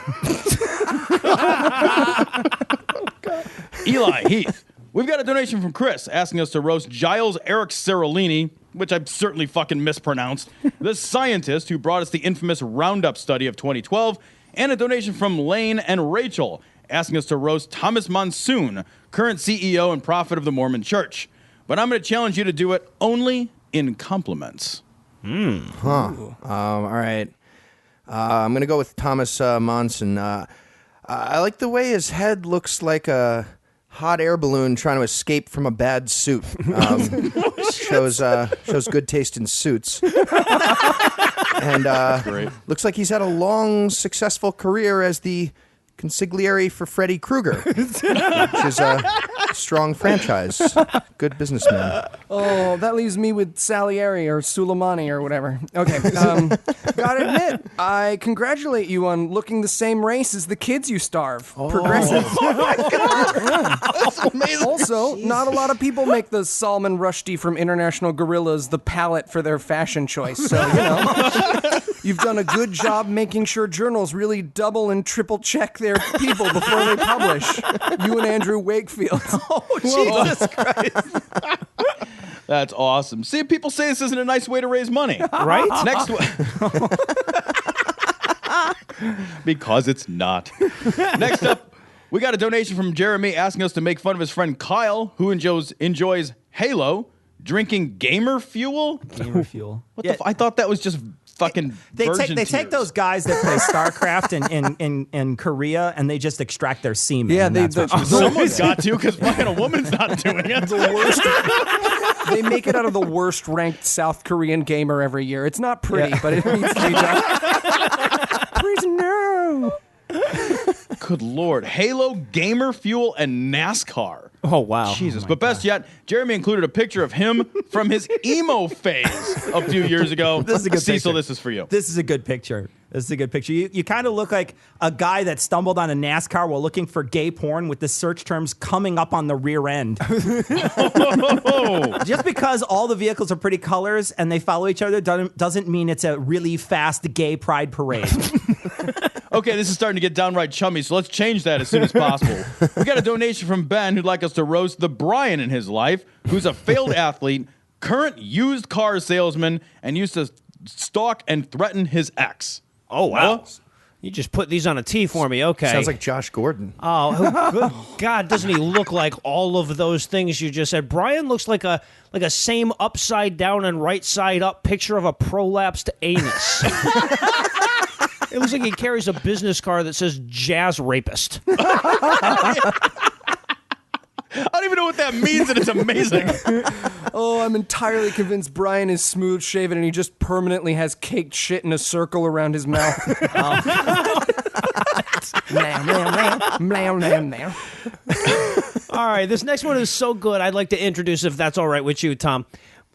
[SPEAKER 3] Eli, Heath, we've got a donation from Chris asking us to roast Giles Eric Cerulini, which I've certainly fucking mispronounced, the scientist who brought us the infamous Roundup study of 2012, and a donation from Lane and Rachel asking us to roast Thomas Monsoon, current CEO and prophet of the Mormon Church. But I'm going to challenge you to do it only in compliments.
[SPEAKER 10] All right. I'm going to go with Thomas Monson. I like the way his head looks like a hot air balloon trying to escape from a bad suit. Shows good taste in suits. And looks like he's had a long, successful career as the consigliere for Freddy Krueger, which is a strong franchise. Good businessman.
[SPEAKER 9] Oh, that leaves me with Salieri or Suleimani or whatever. Okay, gotta admit, I congratulate you on looking the same race as the kids you starve. Progressive.
[SPEAKER 10] Oh my God!
[SPEAKER 9] Yeah.
[SPEAKER 10] That's amazing.
[SPEAKER 9] Also, not a lot of people make the Salman Rushdie from International Gorillas the palette for their fashion choice. So, you know. You've done a good job making sure journals really double and triple check their people before they publish. You and Andrew Wakefield.
[SPEAKER 4] Oh, Jesus Christ.
[SPEAKER 3] That's awesome. See, people say this isn't a nice way to raise money.
[SPEAKER 8] Right?
[SPEAKER 3] Next one. Because it's not. Next up, we got a donation from Jeremy asking us to make fun of his friend Kyle, who enjoys Halo, drinking gamer fuel.
[SPEAKER 4] Gamer fuel.
[SPEAKER 3] What the I thought that was just fucking
[SPEAKER 4] They
[SPEAKER 3] virgin
[SPEAKER 4] take those guys that play StarCraft in Korea and they just extract their semen.
[SPEAKER 9] Yeah,
[SPEAKER 4] and that's what you do.
[SPEAKER 3] Someone's got to, because fucking a woman's not doing it.
[SPEAKER 9] The worst. They make it out of the worst ranked South Korean gamer every year. It's not pretty, but it needs to be done. Prisoner.
[SPEAKER 3] Good Lord. Halo, gamer fuel, and NASCAR.
[SPEAKER 8] Oh, wow.
[SPEAKER 3] Jesus. But best yet, Jeremy included a picture of him from his emo phase a few years ago.
[SPEAKER 4] This is a good
[SPEAKER 3] Cecil,
[SPEAKER 4] picture.
[SPEAKER 3] this is for you.
[SPEAKER 4] This is a good picture. This is a good picture. You kind of look like a guy that stumbled on a NASCAR while looking for gay porn with the search terms coming up on the rear end. Just because all the vehicles are pretty colors and they follow each other doesn't mean it's a really fast gay pride parade.
[SPEAKER 3] Okay, this is starting to get downright chummy, so let's change that as soon as possible. We got a donation from Ben who'd like us to roast the Brian in his life, who's a failed athlete, current used car salesman, and used to stalk and threaten his ex.
[SPEAKER 8] Oh, wow. You just put these on a tee for me. Okay.
[SPEAKER 10] Sounds like Josh Gordon.
[SPEAKER 8] Oh, good God, doesn't he look like all of those things you just said? Brian looks like a same upside down and right side up picture of a prolapsed anus. It looks like he carries a business card that says jazz rapist.
[SPEAKER 3] I don't even know what that means, and it's amazing.
[SPEAKER 9] Oh, I'm entirely convinced Brian is smooth shaven and he just permanently has caked shit in a circle around his mouth.
[SPEAKER 8] All right, this next one is so good, I'd like to introduce, if that's all right with you, Tom.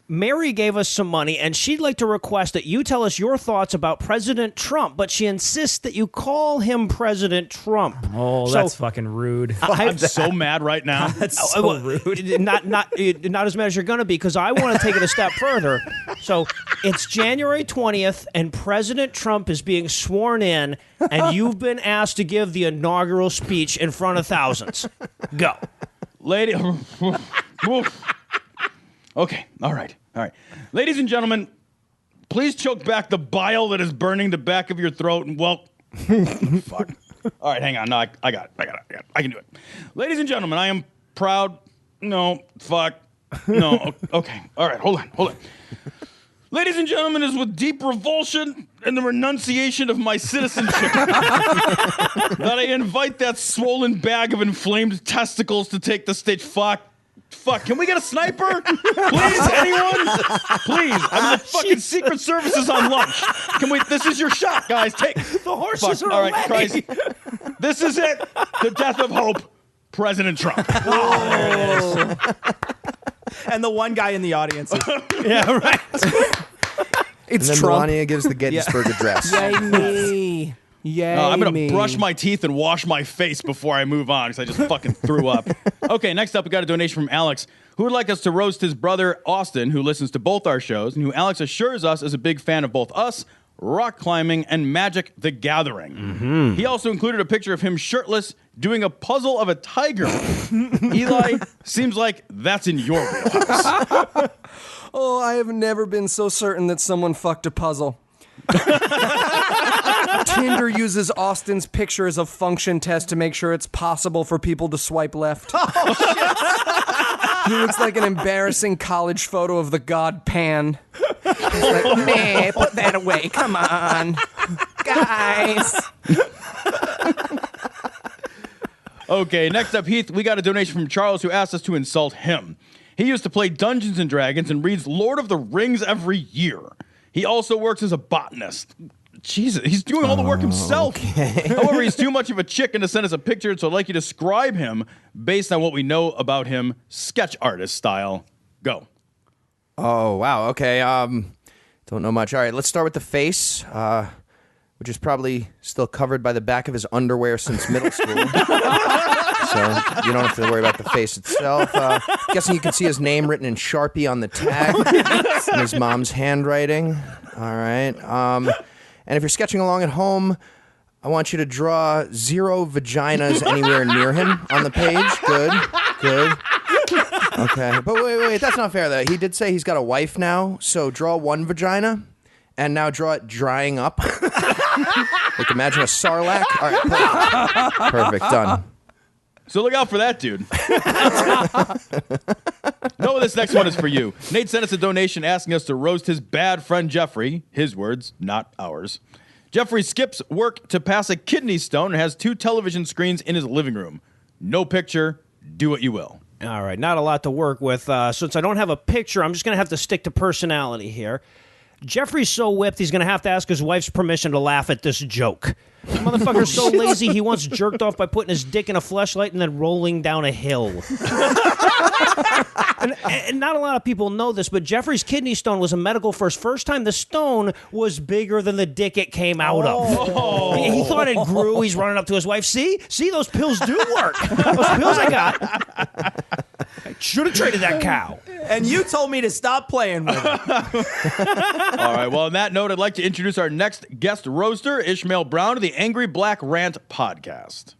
[SPEAKER 8] Mary gave us some money, and she'd like to request that you tell us your thoughts about President Trump, but she insists that you call him President Trump.
[SPEAKER 4] Oh, that's fucking rude.
[SPEAKER 3] I'm so mad right now.
[SPEAKER 4] That's so rude.
[SPEAKER 8] Not as mad as you're going to be, because I want to take it a step further. So it's January 20th, and President Trump is being sworn in, and you've been asked to give the inaugural speech in front of thousands. Go.
[SPEAKER 3] Lady... Okay, all right. Ladies and gentlemen, please choke back the bile that is burning the back of your throat and, well, fuck. All right, hang on. No, I got it. I can do it. Ladies and gentlemen, I am proud. No, fuck. No, okay. All right, hold on. Ladies and gentlemen, it is with deep revulsion and the renunciation of my citizenship that I invite that swollen bag of inflamed testicles to take the stage. Fuck, can we get a sniper? Please, anyone? Please. I mean, the fucking Secret Service is on lunch. This is your shot, guys. Take.
[SPEAKER 8] The horses are
[SPEAKER 3] all right,
[SPEAKER 8] ready.
[SPEAKER 3] Christ. This is it. The death of hope. President Trump.
[SPEAKER 4] Oh. And the one guy in the audience is,
[SPEAKER 8] Yeah, right.
[SPEAKER 9] It's
[SPEAKER 10] And then
[SPEAKER 9] Trump.
[SPEAKER 10] Melania gives the Gettysburg Address.
[SPEAKER 9] Yay me. Yay
[SPEAKER 3] I'm going
[SPEAKER 9] me.
[SPEAKER 3] to brush my teeth and wash my face before I move on because I just fucking threw up. Okay, next up, we got a donation from Alex, who would like us to roast his brother, Austin, who listens to both our shows, and who Alex assures us is a big fan of both us, rock climbing, and Magic the Gathering. Mm-hmm. He also included a picture of him shirtless doing a puzzle of a tiger. Eli, seems like that's in your wheelhouse.
[SPEAKER 9] Oh, I have never been so certain that someone fucked a puzzle. Tinder uses Austin's picture as a function test to make sure it's possible for people to swipe left. He looks like an embarrassing college photo of the god Pan. He's like, meh, put that away. Come on. Guys.
[SPEAKER 3] Okay, next up, Heath, we got a donation from Charles who asked us to insult him. He used to play Dungeons & Dragons and reads Lord of the Rings every year. He also works as a botanist. Jesus, he's doing all the work himself. Okay. However, he's too much of a chicken to send us a picture, so I'd like you to describe him based on what we know about him, sketch artist style. Go.
[SPEAKER 10] Oh, wow. Okay. Don't know much. All right, let's start with the face, which is probably still covered by the back of his underwear since middle school. So you don't have to worry about the face itself. Guessing you can see his name written in Sharpie on the tag in his mom's handwriting. All right. And if you're sketching along at home, I want you to draw 0 vaginas anywhere near him on the page. Good. Okay. But wait, that's not fair, though. He did say he's got a wife now, so draw 1 vagina, and now draw it drying up. Like, imagine a sarlacc. All right, perfect. Done.
[SPEAKER 3] So look out for that, dude. No, this next one is for you. Nate sent us a donation asking us to roast his bad friend Jeffrey. His words, not ours. Jeffrey skips work to pass a kidney stone and has 2 television screens in his living room. No picture. Do what you will.
[SPEAKER 8] All right, not a lot to work with. Since I don't have a picture, I'm just going to have to stick to personality here. Jeffrey's so whipped, he's going to have to ask his wife's permission to laugh at this joke. The motherfucker's so lazy, he once jerked off by putting his dick in a fleshlight and then rolling down a hill. and not a lot of people know this, but Jeffrey's kidney stone was a medical first. First time the stone was bigger than the dick it came out of. He thought it grew. He's running up to his wife. See, those pills do work. Those pills I got. I should have traded that cow.
[SPEAKER 4] And you told me to stop playing with it.
[SPEAKER 3] All right, well, on that note, I'd like to introduce our next guest roaster, Ishmael Brown of the Angry Black Rant podcast.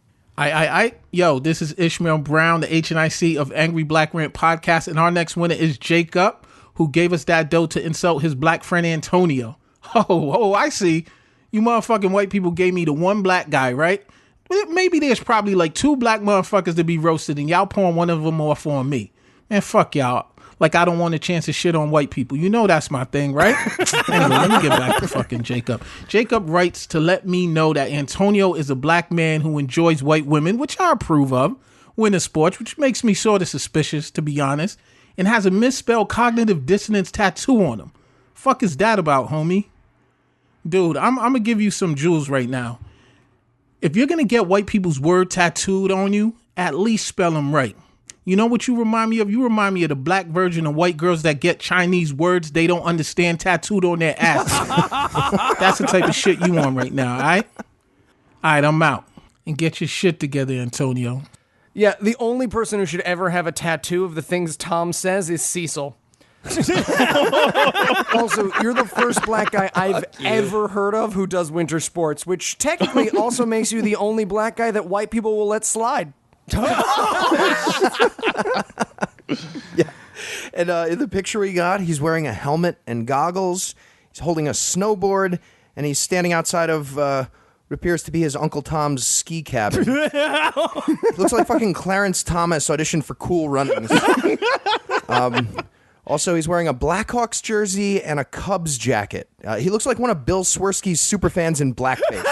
[SPEAKER 14] Yo, this is Ishmael Brown, the HNIC of Angry Black Rant podcast, and our next winner is Jacob, who gave us that dough to insult his black friend Antonio. Oh, I see. You motherfucking white people gave me the one black guy, right? Maybe there's probably like 2 black motherfuckers to be roasted, and y'all pouring one of them off on me. Man, fuck y'all. Like I don't want a chance to shit on white people. You know that's my thing, right? Anyway, let me get back to fucking Jacob. Jacob writes to let me know that Antonio is a black man who enjoys white women, which I approve of, winter sports, which makes me sort of suspicious, to be honest, and has a misspelled cognitive dissonance tattoo on him. Fuck is that about, homie? Dude, I'm going to give you some jewels right now. If you're going to get white people's word tattooed on you, at least spell them right. You know what you remind me of? You remind me of the black version of white girls that get Chinese words they don't understand tattooed on their ass. That's the type of shit you on right now, all right? All right, I'm out. And get your shit together, Antonio.
[SPEAKER 9] Yeah, the only person who should ever have a tattoo of the things Tom says is Cecil. Also, you're the first black guy I've ever heard of who does winter sports, which technically also makes you the only black guy that white people will let slide.
[SPEAKER 10] Yeah. And in the picture we got, he's wearing a helmet and goggles. He's holding a snowboard, and he's standing outside of what appears to be his Uncle Tom's ski cabin. Looks like fucking Clarence Thomas auditioned for Cool Runnings. Also, he's wearing a Blackhawks jersey and a Cubs jacket. He looks like one of Bill Swirsky's superfans in blackface.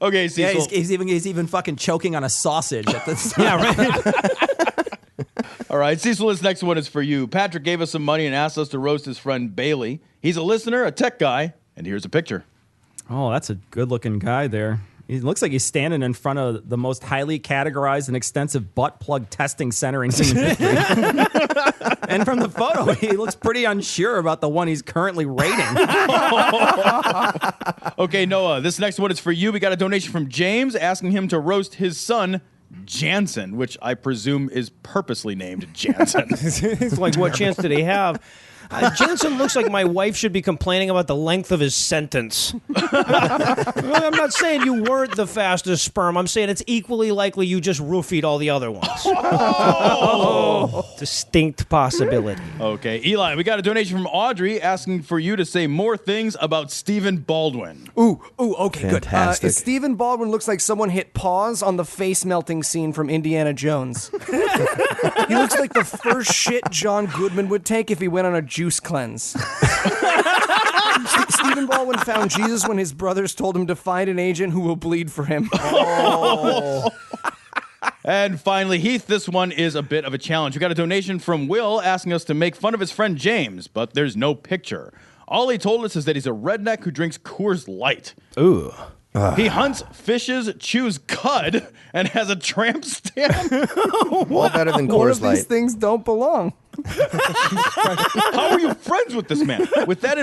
[SPEAKER 3] Okay, Cecil.
[SPEAKER 4] Yeah, he's even fucking choking on a sausage at the
[SPEAKER 3] right. All right, Cecil, this next one is for you. Patrick gave us some money and asked us to roast his friend Bailey. He's a listener, a tech guy, and here's a picture.
[SPEAKER 4] Oh, that's a good-looking guy there. He looks like he's standing in front of the most highly categorized and extensive butt plug testing center in human history. And from the photo, he looks pretty unsure about the one he's currently rating.
[SPEAKER 3] Okay, Noah, this next one is for you. We got a donation from James asking him to roast his son, Jansen, which I presume is purposely named Jansen.
[SPEAKER 8] It's like, what chance did he have? Jensen looks like my wife should be complaining about the length of his sentence. I'm not saying you weren't the fastest sperm. I'm saying it's equally likely you just roofied all the other ones. Distinct possibility.
[SPEAKER 3] Okay, Eli, we got a donation from Audrey asking for you to say more things about Stephen Baldwin.
[SPEAKER 9] Okay,
[SPEAKER 10] fantastic.
[SPEAKER 9] Good. Stephen Baldwin looks like someone hit pause on the face melting scene from Indiana Jones. He looks like the first shit John Goodman would take if he went on a juice cleanse. Stephen Baldwin found Jesus when his brothers told him to find an agent who will bleed for him.
[SPEAKER 3] And finally, Heath, this one is a bit of a challenge. We got a donation from Will asking us to make fun of his friend James, but there's no picture. All he told us is that he's a redneck who drinks Coors Light.
[SPEAKER 8] Ooh.
[SPEAKER 3] He hunts, fishes, chews cud, and has a tramp stamp.
[SPEAKER 10] All better than Coors Light.
[SPEAKER 9] One of these things don't belong.
[SPEAKER 3] How are you friends with this man? With that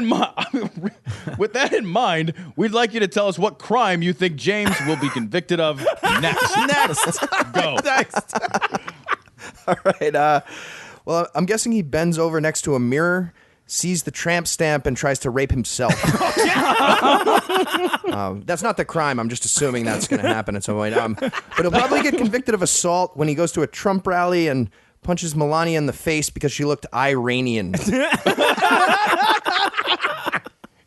[SPEAKER 3] in mind, we'd like you to tell us what crime you think James will be convicted of next. Go.
[SPEAKER 10] All right. Well, I'm guessing he bends over next to a mirror sees the tramp stamp and tries to rape himself. That's not the crime. I'm just assuming that's going to happen at some point. But he'll probably get convicted of assault when he goes to a Trump rally and punches Melania in the face because she looked Iranian.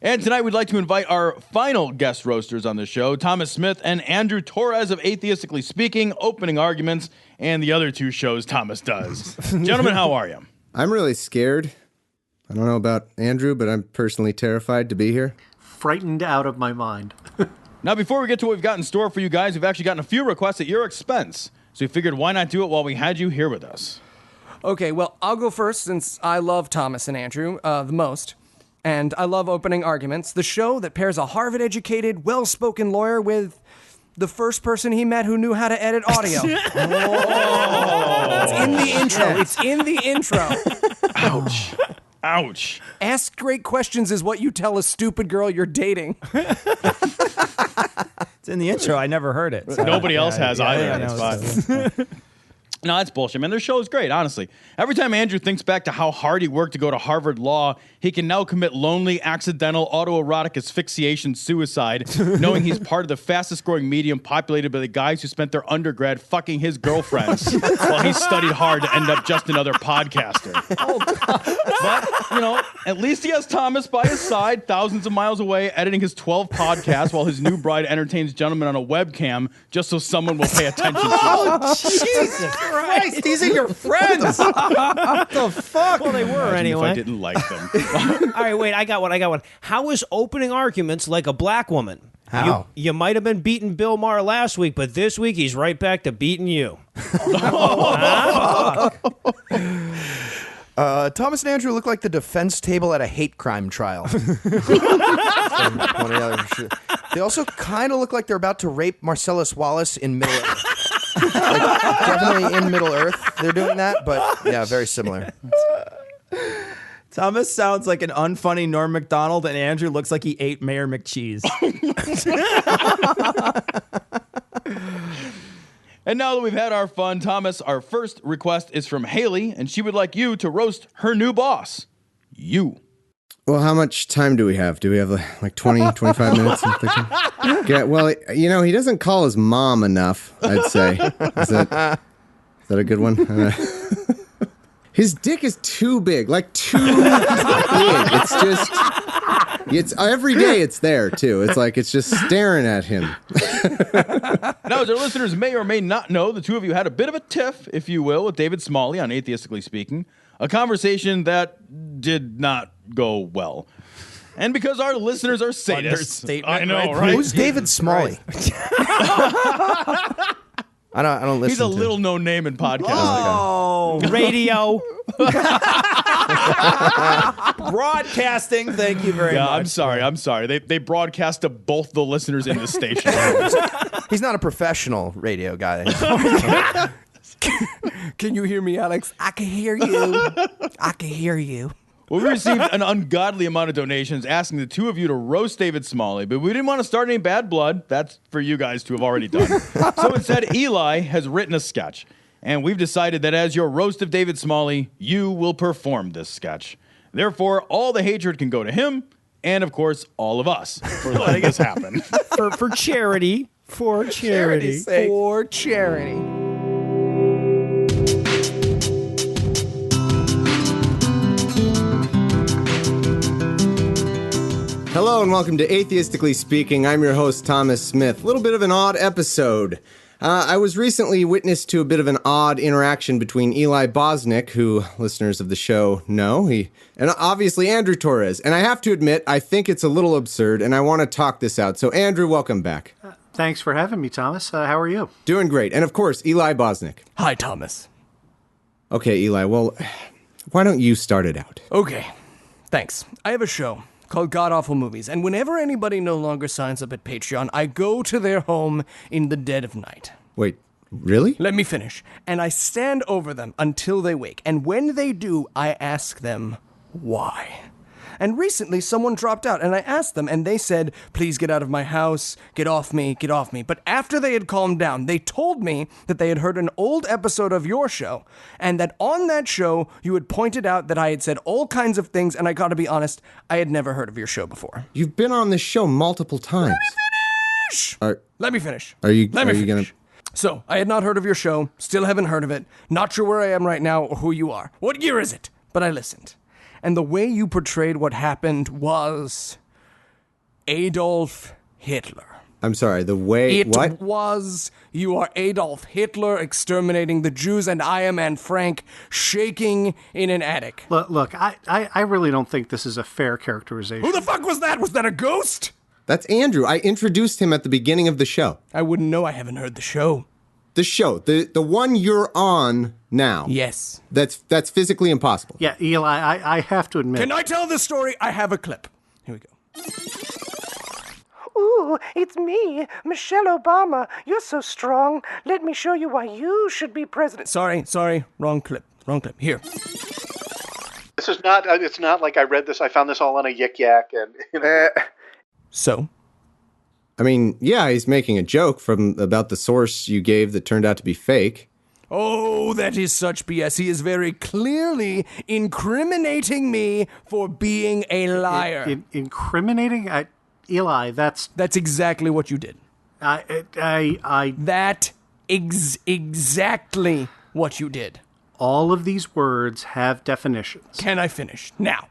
[SPEAKER 3] And tonight we'd like to invite our final guest roasters on the show, Thomas Smith and Andrew Torres of Atheistically Speaking, Opening Arguments, and the other two shows Thomas does. Gentlemen, how are you?
[SPEAKER 15] I'm really scared. I don't know about Andrew, but I'm personally terrified to be here.
[SPEAKER 16] Frightened out of my mind.
[SPEAKER 3] Now, before we get to what we've got in store for you guys, we've actually gotten a few requests at your expense. So we figured, why not do it while we had you here with us?
[SPEAKER 9] Okay, well, I'll go first since I love Thomas and Andrew the most. And I love Opening Arguments, the show that pairs a Harvard-educated, well-spoken lawyer with the first person he met who knew how to edit audio. It's in the intro. It's in the intro.
[SPEAKER 3] Ouch. Ouch.
[SPEAKER 9] Ask great questions is what you tell a stupid girl you're dating.
[SPEAKER 4] It's in the intro. I never heard it. So.
[SPEAKER 3] Nobody else has either.
[SPEAKER 4] Yeah,
[SPEAKER 3] That's fine. No, that's bullshit, man. Their show is great, honestly. Every time Andrew thinks back to how hard he worked to go to Harvard Law, he can now commit lonely, accidental, autoerotic asphyxiation suicide, knowing he's part of the fastest-growing medium populated by the guys who spent their undergrad fucking his girlfriends while he studied hard to end up just another podcaster. Oh, God. But, you know, at least he has Thomas by his side, thousands of miles away, editing his 12 podcasts while his new bride entertains gentlemen on a webcam just so someone will pay attention to him.
[SPEAKER 11] Oh, Jesus Christ, these are your friends. What the fuck?
[SPEAKER 8] Well, they were anyway.
[SPEAKER 3] If I didn't like them.
[SPEAKER 8] All right, wait, I got one. How is Opening Arguments like a black woman?
[SPEAKER 10] How?
[SPEAKER 8] You might have been beating Bill Maher last week, but this week he's right back to beating you.
[SPEAKER 10] Thomas and Andrew look like the defense table at a hate crime trial. They also kind of look like they're about to rape Marcellus Wallace in Middle Earth. Definitely in Middle Earth they're doing that, but yeah, very similar.
[SPEAKER 4] Thomas sounds like an unfunny Norm Macdonald, and Andrew looks like he ate Mayor McCheese.
[SPEAKER 3] And now that we've had our fun, Thomas, our first request is from Haley, and she would like you to roast her new boss, you.
[SPEAKER 15] Well, how much time do we have? Do we have like 20, 25 minutes? Yeah, well, you know, he doesn't call his mom enough, I'd say. Is that a good one? His dick is too big, like too big. It's every day it's there, too. It's like it's just staring at him.
[SPEAKER 3] Now, as our listeners may or may not know, the two of you had a bit of a tiff, if you will, with David Smalley on Atheistically Speaking. A conversation that did not go well. And because our listeners are sadists. I know, right?
[SPEAKER 10] Who's David Smalley? I don't listen.
[SPEAKER 3] He's a little known name in podcasting.
[SPEAKER 8] Oh, radio.
[SPEAKER 4] Broadcasting. Thank you very much.
[SPEAKER 3] I'm sorry. They broadcast to both the listeners in the station.
[SPEAKER 10] He's not a professional radio guy.
[SPEAKER 9] Can you hear me, Alex? I can hear you. I can hear you.
[SPEAKER 3] Well, we received an ungodly amount of donations asking the two of you to roast David Smalley, but we didn't want to start any bad blood. That's for you guys to have already done. So instead, Eli has written a sketch, and we've decided that as your roast of David Smalley, you will perform this sketch. Therefore, all the hatred can go to him, and of course, all of us for letting this happen.
[SPEAKER 8] For charity. For charity.
[SPEAKER 9] For charity.
[SPEAKER 15] Hello and welcome to Atheistically Speaking. I'm your host, Thomas Smith. A little bit of an odd episode. I was recently witness to a bit of an odd interaction between Eli Bosnick, who listeners of the show know, and obviously Andrew Torres. And I have to admit, I think it's a little absurd, and I want to talk this out. So Andrew, welcome back.
[SPEAKER 16] Thanks for having me, Thomas. How are you?
[SPEAKER 15] Doing great. And of course, Eli Bosnick.
[SPEAKER 9] Hi, Thomas.
[SPEAKER 15] Okay, Eli, well, why don't you start it out?
[SPEAKER 9] Okay, thanks. I have a show called God Awful Movies, and whenever anybody no longer signs up at Patreon, I go to their home in the dead of night.
[SPEAKER 15] Wait, really?
[SPEAKER 9] Let me finish. And I stand over them until they wake, and when they do, I ask them why. And recently someone dropped out and I asked them and they said, please get out of my house, get off me, get off me. But after they had calmed down, they told me that they had heard an old episode of your show and that on that show you had pointed out that I had said all kinds of things, and I gotta be honest, I had never heard of your show before.
[SPEAKER 15] You've been on this show multiple times.
[SPEAKER 9] Let me finish.
[SPEAKER 15] Are you gonna...
[SPEAKER 9] So, I had not heard of your show, still haven't heard of it, not sure where I am right now or who you are. What year is it? But I listened. And the way you portrayed what happened was Adolf Hitler.
[SPEAKER 15] I'm sorry, the way...
[SPEAKER 9] It was... You are Adolf Hitler exterminating the Jews, and I am Anne Frank shaking in an attic.
[SPEAKER 16] Look, I really don't think this is a fair characterization.
[SPEAKER 9] Who the fuck was that? Was that a ghost?
[SPEAKER 15] That's Andrew. I introduced him at the beginning of the show.
[SPEAKER 9] I wouldn't know. I haven't heard the show.
[SPEAKER 15] The show. The one you're on now.
[SPEAKER 9] Yes.
[SPEAKER 15] That's physically impossible.
[SPEAKER 16] Yeah, Eli, I have to admit...
[SPEAKER 9] Can I tell this story? I have a clip. Here we go.
[SPEAKER 17] Ooh, it's me, Michelle Obama. You're so strong. Let me show you why you should be president.
[SPEAKER 9] Sorry. Wrong clip. Here.
[SPEAKER 16] This is not, it's not like I read this, I found this all on a Yik Yak and... You know.
[SPEAKER 9] So?
[SPEAKER 15] I mean, yeah, he's making a joke about the source you gave that turned out to be fake.
[SPEAKER 9] Oh, that is such BS. He is very clearly incriminating me for being a liar.
[SPEAKER 16] Incriminating? Eli, that's
[SPEAKER 9] exactly what you did. Exactly what you did.
[SPEAKER 16] All of these words have definitions.
[SPEAKER 9] Can I finish? Now,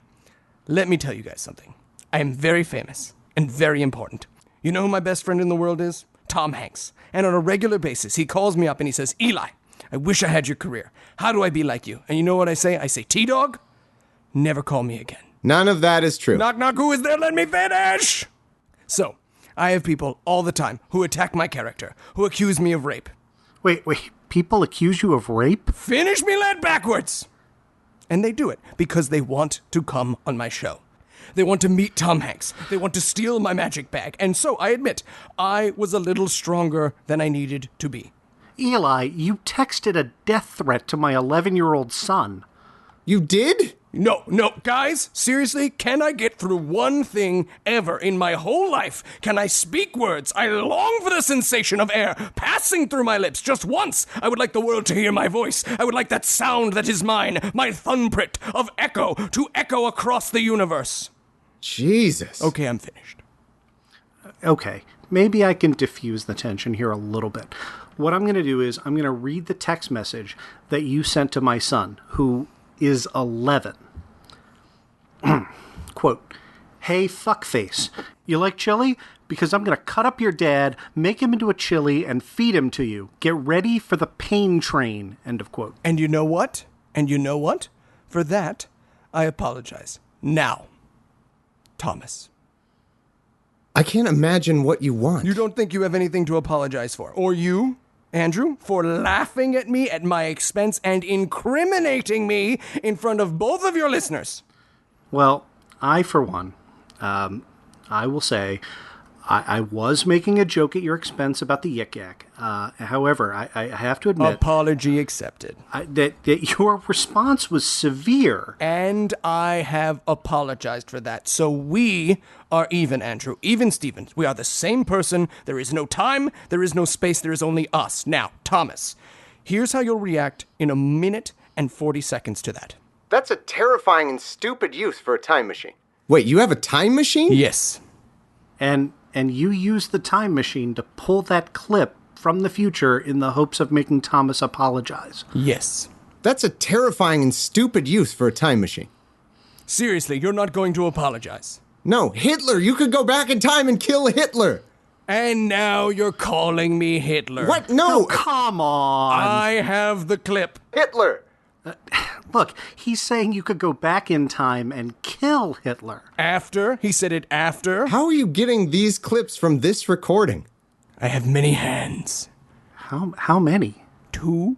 [SPEAKER 9] let me tell you guys something. I am very famous and very important. You know who my best friend in the world is? Tom Hanks. And on a regular basis, he calls me up and he says, Eli, I wish I had your career. How do I be like you? And you know what I say? I say, T-Dog, never call me again.
[SPEAKER 15] None of that is true.
[SPEAKER 9] Knock, knock, who is there? Let me finish! So, I have people all the time who attack my character, who accuse me of rape.
[SPEAKER 16] Wait, people accuse you of rape?
[SPEAKER 9] Finish me led backwards! And they do it because they want to come on my show. They want to meet Tom Hanks. They want to steal my magic bag. And so, I admit, I was a little stronger than I needed to be.
[SPEAKER 16] Eli, you texted a death threat to my 11-year-old son.
[SPEAKER 15] You did?
[SPEAKER 9] No, guys, seriously, can I get through one thing ever in my whole life? Can I speak words? I long for the sensation of air passing through my lips just once. I would like the world to hear my voice. I would like that sound that is mine, my thumbprint of echo, to echo across the universe.
[SPEAKER 15] Jesus.
[SPEAKER 9] Okay, I'm finished.
[SPEAKER 16] Okay, maybe I can diffuse the tension here a little bit. What I'm going to do is I'm going to read the text message that you sent to my son, who is 11. Quote, hey, fuckface, you like chili? Because I'm going to cut up your dad, make him into a chili, and feed him to you. Get ready for the pain train, end of quote.
[SPEAKER 9] And you know what? For that, I apologize. Now, Thomas.
[SPEAKER 15] I can't imagine what you want.
[SPEAKER 9] You don't think you have anything to apologize for? Or you, Andrew, for laughing at me at my expense and incriminating me in front of both of your listeners?
[SPEAKER 16] Well, I, for one, I will say I was making a joke at your expense about the Yik Yak. However, I have to admit...
[SPEAKER 9] Apology accepted.
[SPEAKER 16] That your response was severe.
[SPEAKER 9] And I have apologized for that. So we are even, Andrew. Even Stevens. We are the same person. There is no time. There is no space. There is only us. Now, Thomas, here's how you'll react in 1 minute and 40 seconds to that.
[SPEAKER 15] That's a terrifying and stupid use for a time machine. Wait, you have a time machine?
[SPEAKER 9] Yes.
[SPEAKER 16] And you used the time machine to pull that clip from the future in the hopes of making Thomas apologize.
[SPEAKER 9] Yes.
[SPEAKER 15] That's a terrifying and stupid use for a time machine.
[SPEAKER 9] Seriously, you're not going to apologize?
[SPEAKER 15] No, Hitler! You could go back in time and kill Hitler!
[SPEAKER 9] And now you're calling me Hitler.
[SPEAKER 15] What? No!
[SPEAKER 16] Come on!
[SPEAKER 9] I have the clip.
[SPEAKER 15] Hitler!
[SPEAKER 16] Look, he's saying you could go back in time and kill Hitler.
[SPEAKER 9] After? He said it after?
[SPEAKER 15] How are you getting these clips from this recording?
[SPEAKER 9] I have many hands.
[SPEAKER 16] How many?
[SPEAKER 9] 2.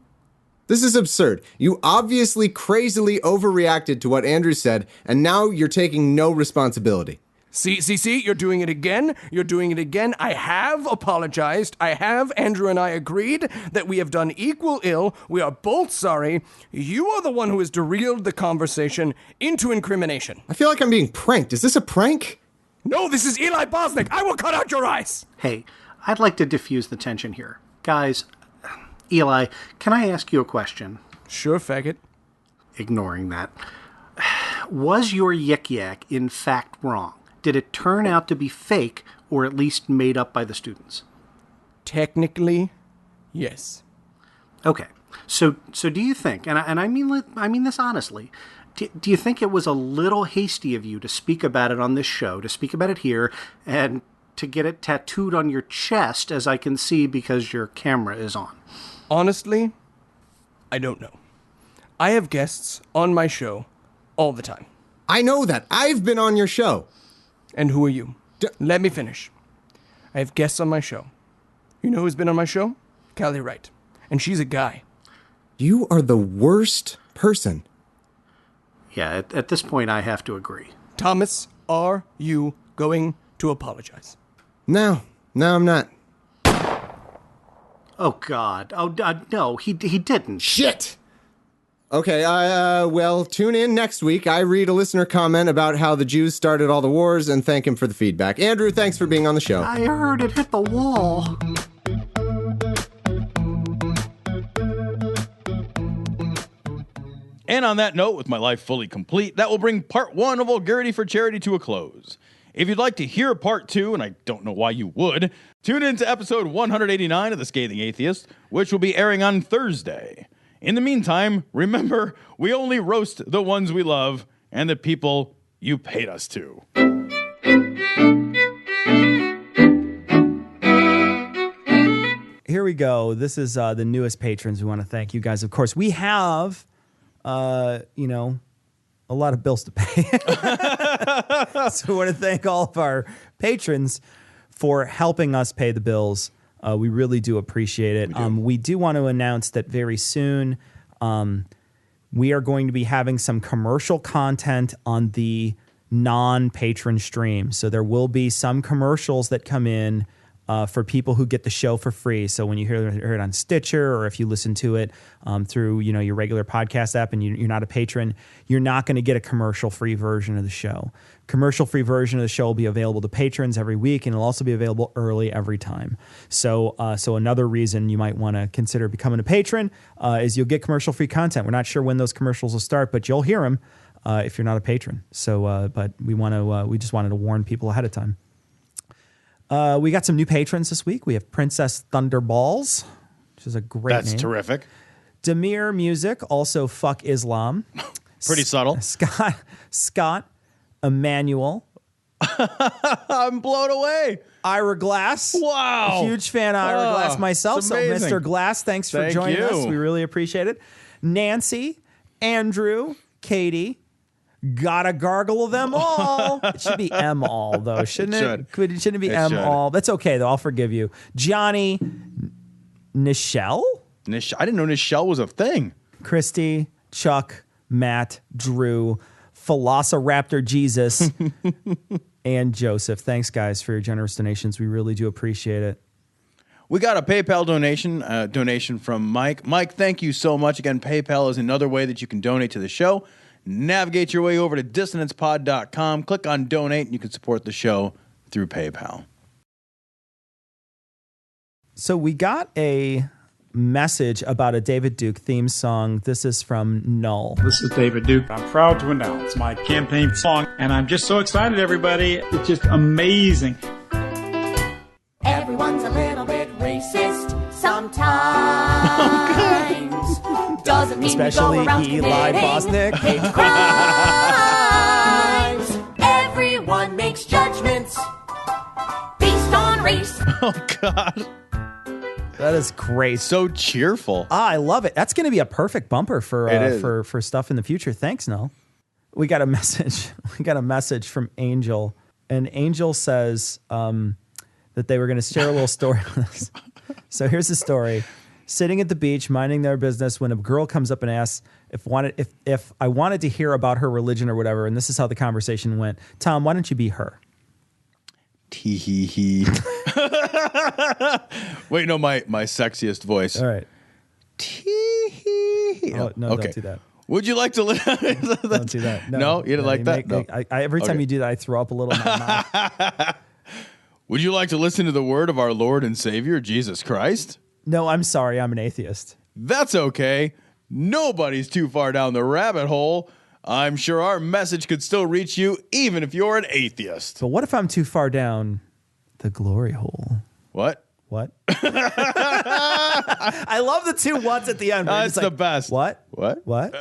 [SPEAKER 15] This is absurd. You obviously crazily overreacted to what Andrew said, and now you're taking no responsibility.
[SPEAKER 9] See, you're doing it again. You're doing it again. I have apologized. Andrew and I agreed that we have done equal ill. We are both sorry. You are the one who has derailed the conversation into incrimination.
[SPEAKER 15] I feel like I'm being pranked. Is this a prank?
[SPEAKER 9] No, this is Eli Bosnick. I will cut out your eyes.
[SPEAKER 16] Hey, I'd like to diffuse the tension here. Guys, Eli, can I ask you a question?
[SPEAKER 9] Sure, faggot.
[SPEAKER 16] Ignoring that. Was your yik-yak in fact wrong? Did it turn out to be fake, or at least made up by the students?
[SPEAKER 9] Technically, yes.
[SPEAKER 16] Okay. So do you think, and I mean this honestly, do you think it was a little hasty of you to speak about it on this show, to speak about it here, and to get it tattooed on your chest, as I can see because your camera is on?
[SPEAKER 9] Honestly, I don't know. I have guests on my show all the time.
[SPEAKER 15] I know that. I've been on your show.
[SPEAKER 9] And who are you? Let me finish. I have guests on my show. You know who's been on my show? Callie Wright. And she's a guy.
[SPEAKER 15] You are the worst person.
[SPEAKER 16] Yeah, at this point, I have to agree.
[SPEAKER 9] Thomas, are you going to apologize?
[SPEAKER 15] No, I'm not.
[SPEAKER 16] Oh, God. Oh, no, he didn't.
[SPEAKER 15] Shit! Okay, well, tune in next week. I read a listener comment about how the Jews started all the wars and thank him for the feedback. Andrew, thanks for being on the show.
[SPEAKER 16] I heard it hit the wall.
[SPEAKER 3] And on that note, with my life fully complete, that will bring part 1 of Vulgarity for Charity to a close. If you'd like to hear part 2, and I don't know why you would, tune in to episode 189 of The Scathing Atheist, which will be airing on Thursday. In the meantime, remember, we only roast the ones we love and the people you paid us to.
[SPEAKER 4] Here we go. This is the newest patrons. We want to thank you guys. Of course, we have, a lot of bills to pay. So we want to thank all of our patrons for helping us pay the bills. We really do appreciate it. We do want to announce that very soon we are going to be having some commercial content on the non-patron stream. So there will be some commercials that come in for people who get the show for free. So when you hear it on Stitcher, or if you listen to it through your regular podcast app and you're not a patron, you're not going to get a commercial-free version of the show. Commercial-free version of the show will be available to patrons every week, and it'll also be available early every time. So another reason you might want to consider becoming a patron is you'll get commercial-free content. We're not sure when those commercials will start, but you'll hear them if you're not a patron. So, but we just wanted to warn people ahead of time. We got some new patrons this week. We have Princess Thunderballs, which is a great name.
[SPEAKER 3] That's terrific.
[SPEAKER 4] Demir Music, also Fuck Islam.
[SPEAKER 3] Pretty subtle.
[SPEAKER 4] Scott Emmanuel.
[SPEAKER 3] I'm blown away.
[SPEAKER 4] Ira Glass.
[SPEAKER 3] Wow.
[SPEAKER 4] A huge fan of Ira Glass myself. So, Mr. Glass, thanks for joining us. We really appreciate it. Nancy, Andrew, Katie. Gotta gargle them all. It should be M all, though, shouldn't it? It shouldn't be M all. That's okay, though. I'll forgive you. Johnny Nichelle?
[SPEAKER 3] I didn't know Nichelle was a thing.
[SPEAKER 4] Christy, Chuck, Matt, Drew, Velociraptor Jesus, and Joseph. Thanks, guys, for your generous donations. We really do appreciate it.
[SPEAKER 3] We got a PayPal donation from Mike. Mike, thank you so much. Again, PayPal is another way that you can donate to the show. Navigate your way over to dissonancepod.com. Click on donate, and you can support the show through PayPal.
[SPEAKER 4] So we got a message about a David Duke theme song. This is from Null.
[SPEAKER 18] This is David Duke. I'm proud to announce my campaign song, and I'm just so excited, everybody. It's just amazing.
[SPEAKER 19] Everyone's a little bit racist sometimes. Doesn't mean
[SPEAKER 4] especially
[SPEAKER 19] we go around
[SPEAKER 4] Eli Bosnick.
[SPEAKER 19] Hate crimes. Everyone makes judgments based on race.
[SPEAKER 3] Oh, God.
[SPEAKER 4] That is great.
[SPEAKER 3] So cheerful.
[SPEAKER 4] I love it. That's going to be a perfect bumper for stuff in the future. Thanks, Noel. We got a message. We got a message from Angel, and Angel says that they were going to share a little story with us. So here's the story. Sitting at the beach, minding their business, when a girl comes up and asks if I wanted to hear about her religion or whatever, and this is how the conversation went. Tom, why don't you be her?
[SPEAKER 3] Tee hee hee. Wait, no, my sexiest voice.
[SPEAKER 4] All right.
[SPEAKER 3] Tee hee hee.
[SPEAKER 4] Oh, no,
[SPEAKER 3] okay.
[SPEAKER 4] don't do that.
[SPEAKER 3] Would you like to listen?
[SPEAKER 4] Don't do that.
[SPEAKER 3] No, you didn't like that? No.
[SPEAKER 4] Every time
[SPEAKER 3] Okay.
[SPEAKER 4] you do that, I throw up a little in my mouth.
[SPEAKER 3] Would you like to listen to the word of our Lord and Savior, Jesus Christ?
[SPEAKER 4] No, I'm sorry. I'm an atheist.
[SPEAKER 3] That's okay. Nobody's too far down the rabbit hole. I'm sure our message could still reach you even if you're an atheist.
[SPEAKER 4] But what if I'm too far down the glory hole?
[SPEAKER 3] What?
[SPEAKER 4] What? I love the two whats at the end.
[SPEAKER 3] That's the best.
[SPEAKER 4] What?
[SPEAKER 3] What?
[SPEAKER 4] What?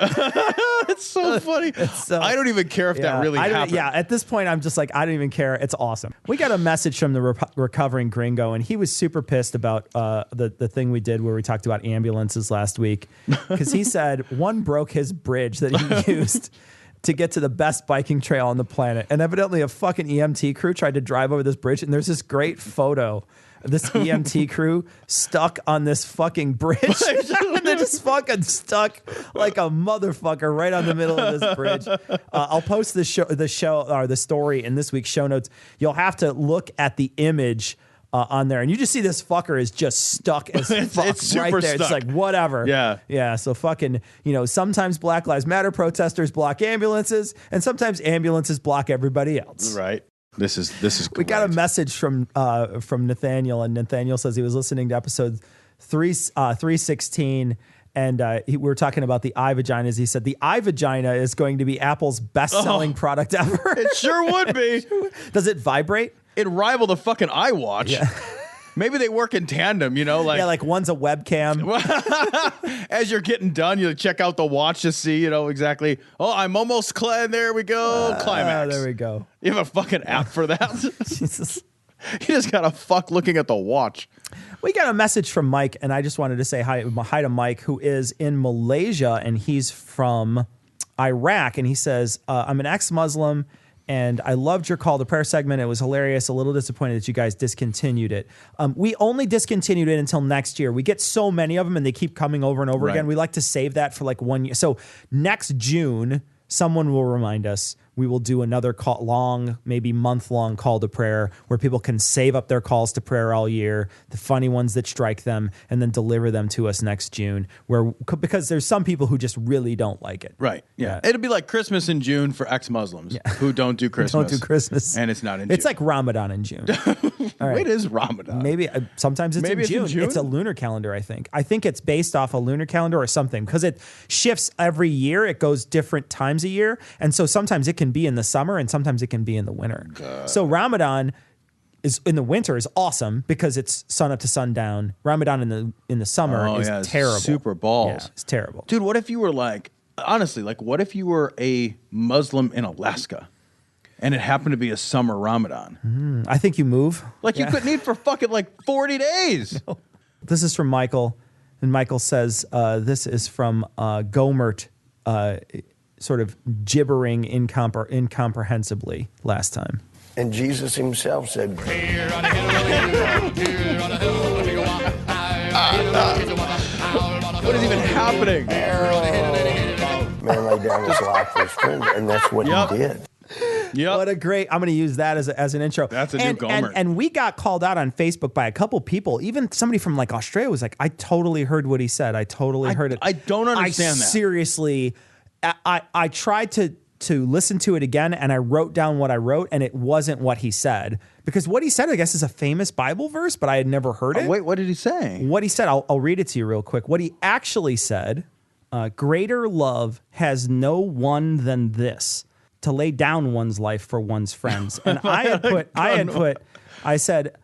[SPEAKER 3] It's so funny. I don't even care if that really happened.
[SPEAKER 4] Yeah, at this point, I'm just like, I don't even care. It's awesome. We got a message from the recovering gringo, and he was super pissed about the thing we did where we talked about ambulances last week, because he said one broke his bridge that he used to get to the best biking trail on the planet. And evidently a fucking EMT crew tried to drive over this bridge, and there's this great photo of this EMT crew stuck on this fucking bridge. And they're just fucking stuck like a motherfucker right on the middle of this bridge. I'll post the story in this week's show notes. You'll have to look at the image on there, and you just see this fucker is just stuck as fuck
[SPEAKER 3] it's super
[SPEAKER 4] right there.
[SPEAKER 3] stuck.
[SPEAKER 4] It's like whatever. Yeah. So fucking, sometimes Black Lives Matter protesters block ambulances, and sometimes ambulances block everybody else.
[SPEAKER 3] Right. This is great.
[SPEAKER 4] We got a message from Nathaniel, and Nathaniel says he was listening to episode 316. And we were talking about the iVaginas. He said the iVagina is going to be Apple's best-selling product ever.
[SPEAKER 3] It sure would be.
[SPEAKER 4] Does it vibrate?
[SPEAKER 3] It'd rival the fucking iWatch.
[SPEAKER 4] Yeah.
[SPEAKER 3] Maybe they work in tandem,
[SPEAKER 4] like one's a webcam.
[SPEAKER 3] As you're getting done, you check out the watch to see, exactly. Oh, I'm almost there we go. Climax.
[SPEAKER 4] There we go.
[SPEAKER 3] You have a fucking app for that?
[SPEAKER 4] Jesus.
[SPEAKER 3] You just gotta fuck looking at the watch.
[SPEAKER 4] We got a message from Mike, and I just wanted to say hi to Mike, who is in Malaysia, and he's from Iraq. And he says, I'm an ex-Muslim, and I loved your call to prayer segment. It was hilarious. A little disappointed that you guys discontinued it. We only discontinued it until next year. We get so many of them, and they keep coming over and over again. We like to save that for like 1 year. So next June, someone will remind us. We will do another long, maybe month-long call to prayer where people can save up their calls to prayer all year, the funny ones that strike them, and then deliver them to us next June. Because there's some people who just really don't like it.
[SPEAKER 3] Right. Yeah. It'll be like Christmas in June for ex-Muslims who don't do Christmas.
[SPEAKER 4] Don't do Christmas.
[SPEAKER 3] And it's not in June.
[SPEAKER 4] It's like Ramadan in June. All right.
[SPEAKER 3] It is Ramadan.
[SPEAKER 4] Maybe sometimes it's
[SPEAKER 3] Maybe
[SPEAKER 4] in June.
[SPEAKER 3] it's in June?
[SPEAKER 4] It's a lunar calendar, I think. I think it's based off a lunar calendar or something because it shifts every year. It goes different times a year. And so sometimes it can be in the summer and sometimes it can be in the winter. So Ramadan is in the winter is awesome because it's sun up to sundown. Ramadan in the summer is terrible.
[SPEAKER 3] Super balls.
[SPEAKER 4] Yeah, it's terrible.
[SPEAKER 3] Dude, what if you were honestly, what if you were a Muslim in Alaska and it happened to be a summer Ramadan?
[SPEAKER 4] I think you move.
[SPEAKER 3] You couldn't eat for fucking 40 days.
[SPEAKER 4] No. This is from Michael, and Michael says this is from Gomert, sort of gibbering incomprehensibly last time.
[SPEAKER 20] And Jesus himself said,
[SPEAKER 3] What is even happening?
[SPEAKER 20] Man laid down his life for his friends, and that's what he did.
[SPEAKER 4] What a great, I'm going to use that as an intro.
[SPEAKER 3] That's a new Gomer.
[SPEAKER 4] And we got called out on Facebook by a couple people. Even somebody from Australia was like, I totally heard what he said. I totally heard it.
[SPEAKER 3] I don't understand that.
[SPEAKER 4] Seriously, I tried to listen to it again, and I wrote down what I wrote, and it wasn't what he said. Because what he said, I guess, is a famous Bible verse, but I had never heard it.
[SPEAKER 3] Wait, what did he say?
[SPEAKER 4] What he said, I'll read it to you real quick. What he actually said, greater love has no one than this, to lay down one's life for one's friends. And I said,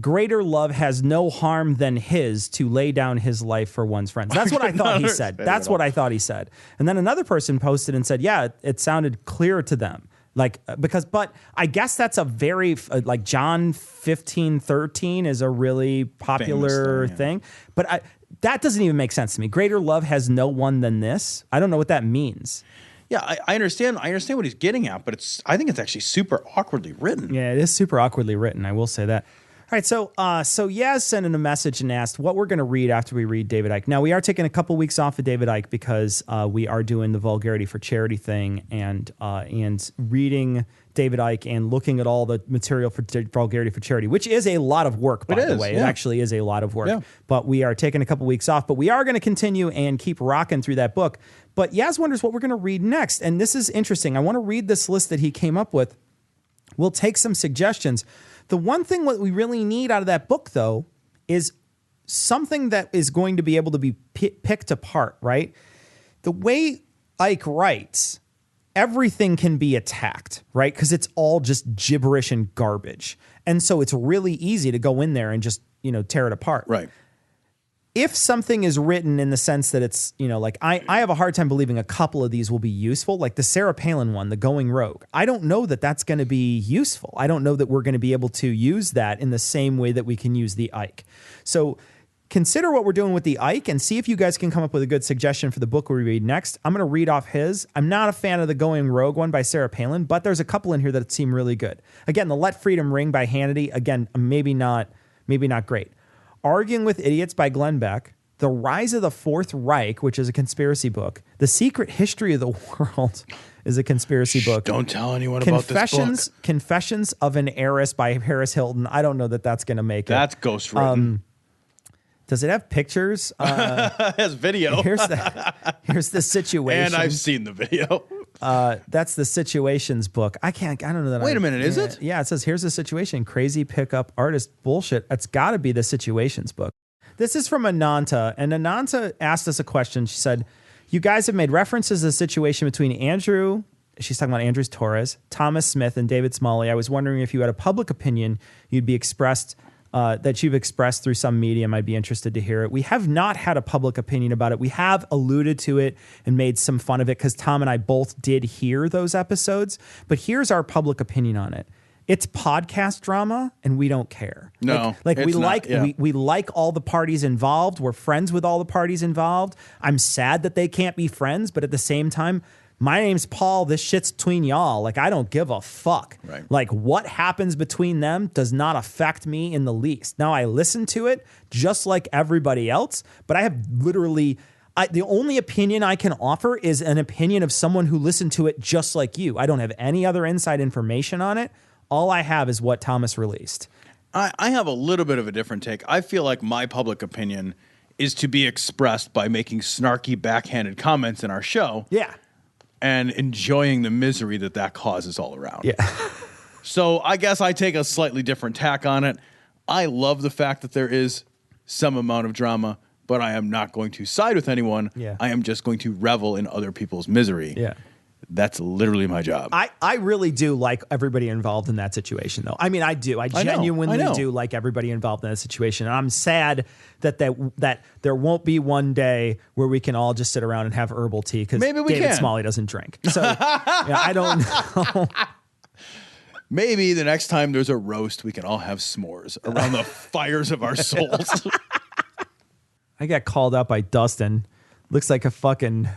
[SPEAKER 4] greater love has no harm than his to lay down his life for one's friends. That's what I thought he said. That's what I thought he said. And then another person posted and said, yeah, it sounded clear to them. But I guess that's a very, John 15:13 is a really popular thing. But that doesn't even make sense to me. Greater love has no one than this. I don't know what that means.
[SPEAKER 3] Yeah, I understand. I understand what he's getting at, but I think it's actually super awkwardly written.
[SPEAKER 4] Yeah, it is super awkwardly written. I will say that. right, so Yaz sent in a message and asked what we're going to read after we read David Icke. Now, we are taking a couple weeks off of David Icke because we are doing the Vulgarity for Charity thing and reading David Icke and looking at all the material for Vulgarity for Charity, which is a lot of work, by the way. It actually is a lot of work. Yeah. But we are taking a couple weeks off, but we are going to continue and keep rocking through that book. But Yaz wonders what we're going to read next. And this is interesting. I want to read this list that he came up with. We'll take some suggestions. The one thing what we really need out of that book, though, is something that is going to be able to be picked apart, right? The way Icke writes, everything can be attacked, right? Because it's all just gibberish and garbage. And so it's really easy to go in there and just, tear it apart.
[SPEAKER 3] Right.
[SPEAKER 4] If something is written in the sense that it's, like I have a hard time believing a couple of these will be useful, like the Sarah Palin one, the Going Rogue. I don't know that that's going to be useful. I don't know that we're going to be able to use that in the same way that we can use the Icke. So consider what we're doing with the Icke and see if you guys can come up with a good suggestion for the book we read next. I'm going to read off his. I'm not a fan of the Going Rogue one by Sarah Palin, but there's a couple in here that seem really good. Again, the Let Freedom Ring by Hannity. Again, maybe not great. Arguing with Idiots by Glenn Beck, The Rise of the Fourth Reich, which is a conspiracy book, The Secret History of the World is a conspiracy book.
[SPEAKER 3] Don't tell anyone about this book.
[SPEAKER 4] Confessions of an Heiress by Paris Hilton. I don't know that that's going to make it.
[SPEAKER 3] That's ghostwritten.
[SPEAKER 4] Does it have pictures?
[SPEAKER 3] It has video.
[SPEAKER 4] Here's the situation.
[SPEAKER 3] And I've seen the video.
[SPEAKER 4] That's the Situations book. I don't know that.
[SPEAKER 3] Wait a minute, is it?
[SPEAKER 4] Yeah, it says, here's the situation. Crazy pickup artist bullshit. It's got to be the Situations book. This is from Ananta, and Ananta asked us a question. She said, you guys have made references to the situation between Andrew, she's talking about Andrew Torres, Thomas Smith, and David Smalley. I was wondering if you had a public opinion you'd be expressed that you've expressed through some medium. I'd be interested to hear it. We have not had a public opinion about it. We have alluded to it and made some fun of it because Tom and I both did hear those episodes. But here's our public opinion on it. It's podcast drama, and we don't care.
[SPEAKER 3] No,
[SPEAKER 4] we like all the parties involved. We're friends with all the parties involved. I'm sad that they can't be friends, but at the same time, my name's Paul. This shit's between y'all. Like, I don't give a fuck.
[SPEAKER 3] Right.
[SPEAKER 4] Like, what happens between them does not affect me in the least. Now, I listen to it just like everybody else, but I have literally... the only opinion I can offer is an opinion of someone who listened to it just like you. I don't have any other inside information on it. All I have is what Thomas released.
[SPEAKER 3] I have a little bit of a different take. I feel like my public opinion is to be expressed by making snarky, backhanded comments in our show.
[SPEAKER 4] Yeah.
[SPEAKER 3] And enjoying the misery that causes all around.
[SPEAKER 4] Yeah.
[SPEAKER 3] So I guess I take a slightly different tack on it. I love the fact that there is some amount of drama, but I am not going to side with anyone.
[SPEAKER 4] Yeah.
[SPEAKER 3] I am just going to revel in other people's misery.
[SPEAKER 4] Yeah.
[SPEAKER 3] That's literally my job.
[SPEAKER 4] I really do like everybody involved in that situation, though. I mean, I do. I genuinely do like everybody involved in that situation. And I'm sad that there won't be one day where we can all just sit around and have herbal tea because David Smalley doesn't drink. So I don't know.
[SPEAKER 3] Maybe the next time there's a roast, we can all have s'mores around the fires of our souls.
[SPEAKER 4] I got called up by Dustin. Looks like a fucking...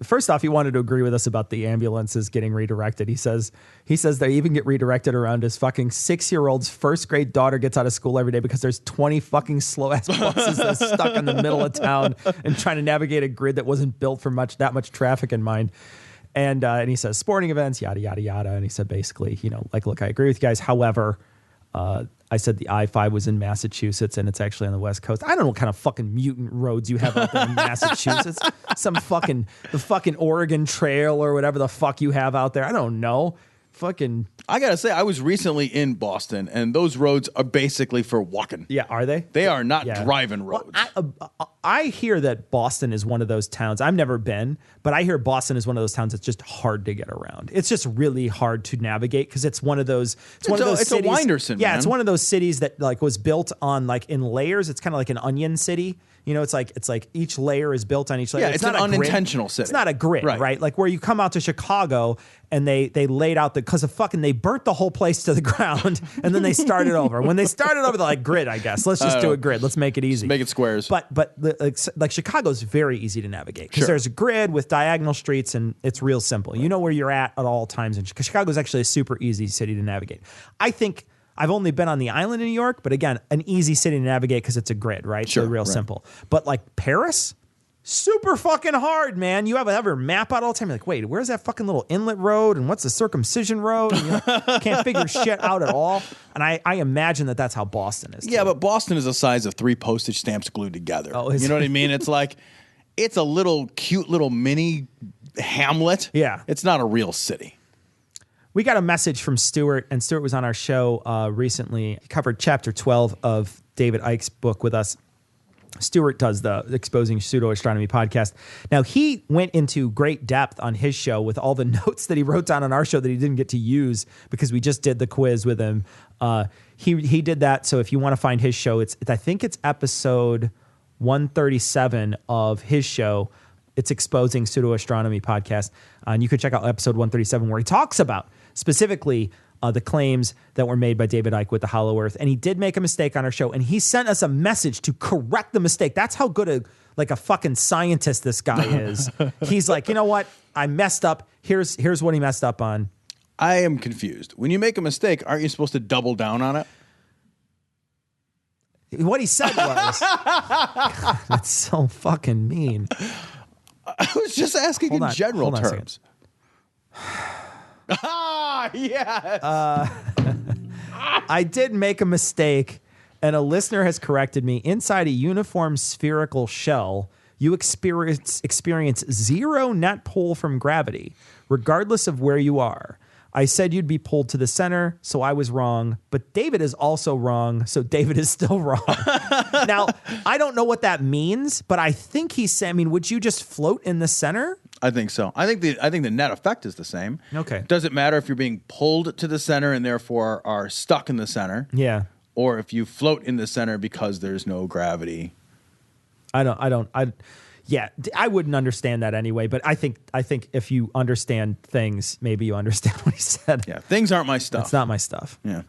[SPEAKER 4] First off, he wanted to agree with us about the ambulances getting redirected. He says they even get redirected around his fucking 6-year-old's first grade daughter gets out of school every day because there's 20 fucking slow ass buses that's stuck in the middle of town and trying to navigate a grid that wasn't built for that much traffic in mind. And he says sporting events, yada yada yada. And he said basically, look, I agree with you guys. However, I said the I-5 was in Massachusetts and it's actually on the West Coast. I don't know what kind of fucking mutant roads you have out there in Massachusetts. The fucking Oregon Trail or whatever the fuck you have out there. I don't know.
[SPEAKER 3] I gotta say, I was recently in Boston, and those roads are basically for walking.
[SPEAKER 4] Yeah, are they?
[SPEAKER 3] They are not driving roads.
[SPEAKER 4] Well, I hear that Boston is one of those towns. I've never been, but I hear Boston is one of those towns that's just hard to get around. It's just really hard to navigate because it's one of those. It's
[SPEAKER 3] a Winderson.
[SPEAKER 4] Yeah,
[SPEAKER 3] man.
[SPEAKER 4] It's one of those cities that was built on in layers. It's kind of like an onion city. It's like each layer is built on each layer.
[SPEAKER 3] Yeah, it's not an unintentional city.
[SPEAKER 4] It's not a grid, right? Like where you come out to Chicago and they laid out they burnt the whole place to the ground and then they started over. When they started over, they're like, grid, I guess. Let's just do a grid. Let's make it easy.
[SPEAKER 3] Just make it squares.
[SPEAKER 4] But Chicago's very easy to navigate because there's a grid with diagonal streets and it's real simple. You know where you're at all times. And Chicago's actually a super easy city to navigate. I think I've only been on the island in New York, but again, an easy city to navigate because it's a grid, right?
[SPEAKER 3] Sure,
[SPEAKER 4] so real
[SPEAKER 3] right.
[SPEAKER 4] simple. But like Paris, super fucking hard, man. You have a map out all the time. You're like, wait, where's that fucking little inlet road? And what's the circumcision road? And you can't figure shit out at all. And I imagine that's how Boston is.
[SPEAKER 3] Yeah, but Boston is the size of 3 postage stamps glued together.
[SPEAKER 4] Oh,
[SPEAKER 3] you know what I mean? It's like, it's a little cute little mini hamlet.
[SPEAKER 4] Yeah.
[SPEAKER 3] It's not a real city.
[SPEAKER 4] We got a message from Stuart, and Stuart was on our show recently. He covered chapter 12 of David Icke's book with us. Stuart does the Exposing Pseudo-Astronomy podcast. Now, he went into great depth on his show with all the notes that he wrote down on our show that he didn't get to use because we just did the quiz with him. He did that, so if you want to find his show, I think it's episode 137 of his show. It's Exposing Pseudo-Astronomy podcast. And you can check out episode 137 where he talks about specifically the claims that were made by David Icke with the Hollow Earth. And he did make a mistake on our show, and he sent us a message to correct the mistake. That's how good a fucking scientist this guy is. He's like, you know what? I messed up. Here's what he messed up on.
[SPEAKER 3] I am confused. When you make a mistake, aren't you supposed to double down on it?
[SPEAKER 4] What he said was, God, that's so fucking mean.
[SPEAKER 3] I was just asking in general terms. Ah, yes.
[SPEAKER 4] I did make a mistake, and a listener has corrected me. Inside a uniform spherical shell, you experience zero net pull from gravity, regardless of where you are. I said you'd be pulled to the center, so I was wrong. But David is also wrong, so David is still wrong. Now, I don't know what that means, but I think he's saying, would you just float in the center?
[SPEAKER 3] I think so. I think the net effect is the same.
[SPEAKER 4] Okay.
[SPEAKER 3] Does it matter if you're being pulled to the center and therefore are stuck in the center?
[SPEAKER 4] Yeah.
[SPEAKER 3] Or if you float in the center because there's no gravity?
[SPEAKER 4] Yeah, I wouldn't understand that anyway, but I think if you understand things, maybe you understand what he said.
[SPEAKER 3] Yeah, things aren't my stuff.
[SPEAKER 4] It's not my stuff.
[SPEAKER 3] Yeah.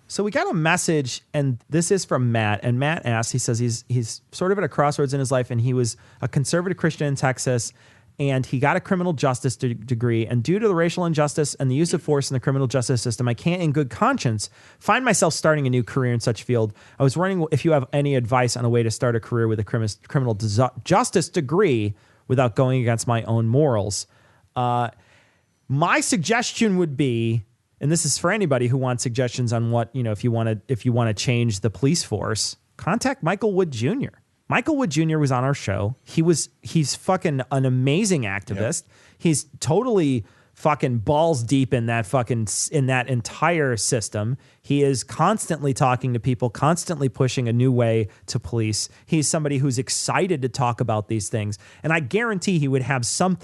[SPEAKER 4] So we got a message, and this is from Matt, and Matt asks, he says he's sort of at a crossroads in his life, and he was a conservative Christian in Texas, and he got a criminal justice degree, and due to the racial injustice and the use of force in the criminal justice system, I can't in good conscience find myself starting a new career in such field. I was wondering if you have any advice on a way to start a career with a criminal justice degree without going against my own morals. My suggestion would be, and this is for anybody who wants suggestions on what, if you want to change the police force, contact Michael Wood Jr. Michael Wood Jr. was on our show. He's fucking an amazing activist. Yep. He's totally fucking balls deep in that entire system. He is constantly talking to people, constantly pushing a new way to police. He's somebody who's excited to talk about these things. And I guarantee he would have some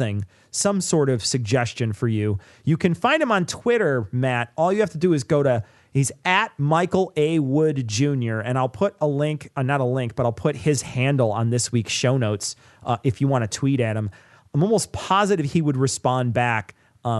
[SPEAKER 4] sort of suggestion for you. You can find him on Twitter, Matt. All you have to do is he's at Michael A. Wood Jr., and I'll put a link, not a link, but I'll put his handle on this week's show notes if you want to tweet at him. I'm almost positive he would respond back.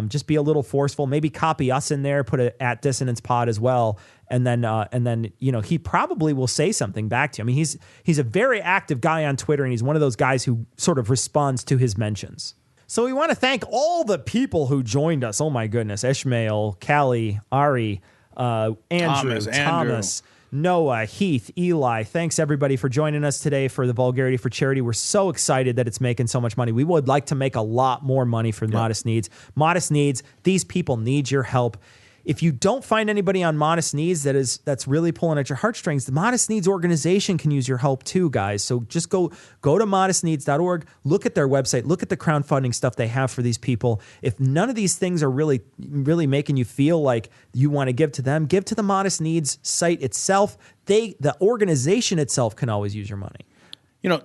[SPEAKER 4] Just be a little forceful, maybe copy us in there, put it at Dissonance Pod as well, and then he probably will say something back to you. I mean, he's a very active guy on Twitter, and he's one of those guys who sort of responds to his mentions. So we want to thank all the people who joined us. Oh my goodness, Ishmael, Callie, Ari, Andrew, Thomas, Noah, Heath, Eli. Thanks everybody for joining us today for the Vulgarity for Charity. We're so excited that it's making so much money. We would like to make a lot more money for Modest Needs. Modest Needs, these people need your help. If you don't find anybody on Modest Needs that's really pulling at your heartstrings, the Modest Needs organization can use your help too, guys. So just go to modestneeds.org, look at their website, look at the crowdfunding stuff they have for these people. If none of these things are really, really making you feel like you want to give to them, give to the Modest Needs site itself. The organization itself can always use your money.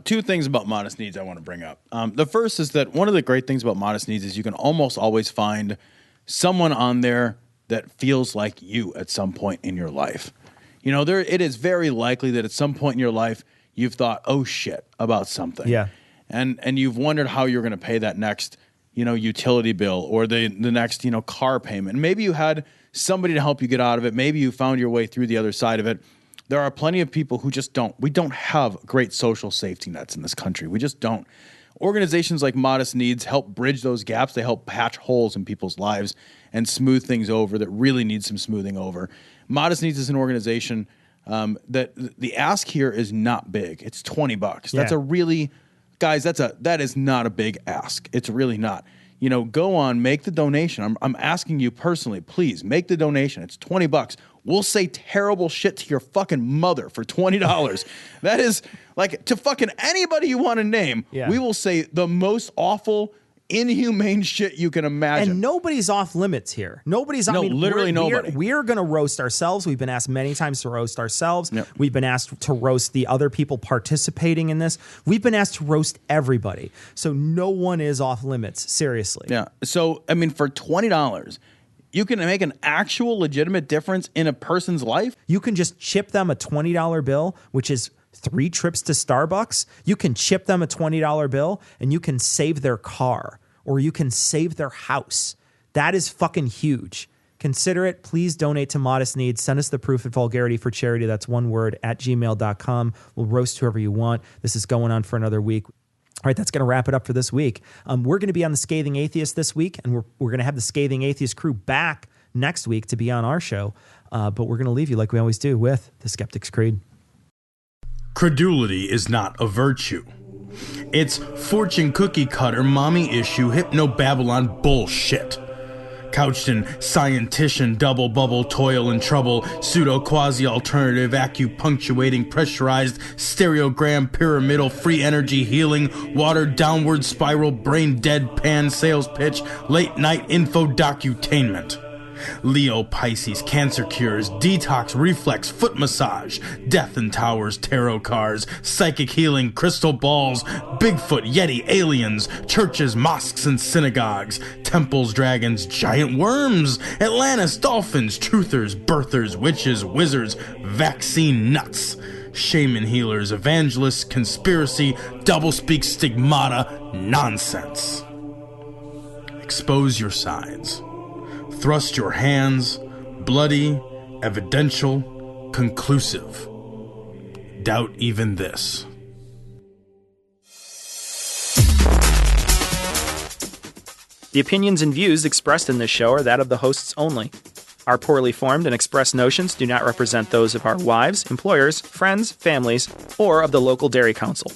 [SPEAKER 3] Two things about Modest Needs I want to bring up. The first is that one of the great things about Modest Needs is you can almost always find someone on there that feels like you at some point in your life. It is very likely that at some point in your life, you've thought, oh shit, about something.
[SPEAKER 4] Yeah.
[SPEAKER 3] And you've wondered how you're going to pay that next, utility bill or the next, car payment. And maybe you had somebody to help you get out of it. Maybe you found your way through the other side of it. There are plenty of people who we don't have great social safety nets in this country. We just don't. Organizations like Modest Needs help bridge those gaps. They help patch holes in people's lives and smooth things over that really need some smoothing over. Modest Needs is an organization that the ask here is not big. It's $20. That's a really, guys, that is not a big ask. It's really not. You know, go on, make the donation. I'm asking you personally, please make the donation. It's $20. We'll say terrible shit to your fucking mother for $20. That is like to fucking anybody you want to name.
[SPEAKER 4] Yeah.
[SPEAKER 3] We will say the most awful, inhumane shit you can imagine.
[SPEAKER 4] And nobody's off limits here. Nobody's.
[SPEAKER 3] No, literally nobody.
[SPEAKER 4] We're going to roast ourselves. We've been asked many times to roast ourselves.
[SPEAKER 3] Yep.
[SPEAKER 4] We've been asked to roast the other people participating in this. We've been asked to roast everybody. So no one is off limits. Seriously.
[SPEAKER 3] Yeah. So I mean, for $20, you can make an actual legitimate difference in a person's life.
[SPEAKER 4] You can just chip them a $20 bill, which is 3 trips to Starbucks. You can chip them a $20 bill and you can save their car or you can save their house. That is fucking huge. Consider it. Please donate to Modest Needs. Send us the proof at Vulgarity for Charity. That's one word at gmail.com. We'll roast whoever you want. This is going on for another week. All right, that's going to wrap it up for this week. We're going to be on The Scathing Atheist this week, and we're going to have the Scathing Atheist crew back next week to be on our show. But we're going to leave you like we always do with the Skeptic's Creed.
[SPEAKER 3] Credulity is not a virtue. It's fortune cookie cutter, mommy issue, hypno-Babylon bullshit. Couched in scientician, double bubble, toil and trouble, pseudo quasi alternative, acupunctuating, pressurized, stereogram, pyramidal, free energy healing, watered downward spiral, brain deadpan, sales pitch, late night info docutainment. Leo, Pisces, cancer cures, detox, reflex, foot massage, death and towers, tarot cards, psychic healing, crystal balls, Bigfoot, Yeti, aliens, churches, mosques and synagogues, temples, dragons, giant worms, Atlantis, dolphins, truthers, birthers, witches, wizards, vaccine nuts, shaman healers, evangelists, conspiracy, doublespeak, stigmata, nonsense. Expose your sides. Thrust your hands, bloody, evidential, conclusive. Doubt even this.
[SPEAKER 21] The opinions and views expressed in this show are that of the hosts only. Our poorly formed and expressed notions do not represent those of our wives, employers, friends, families, or of the local dairy council.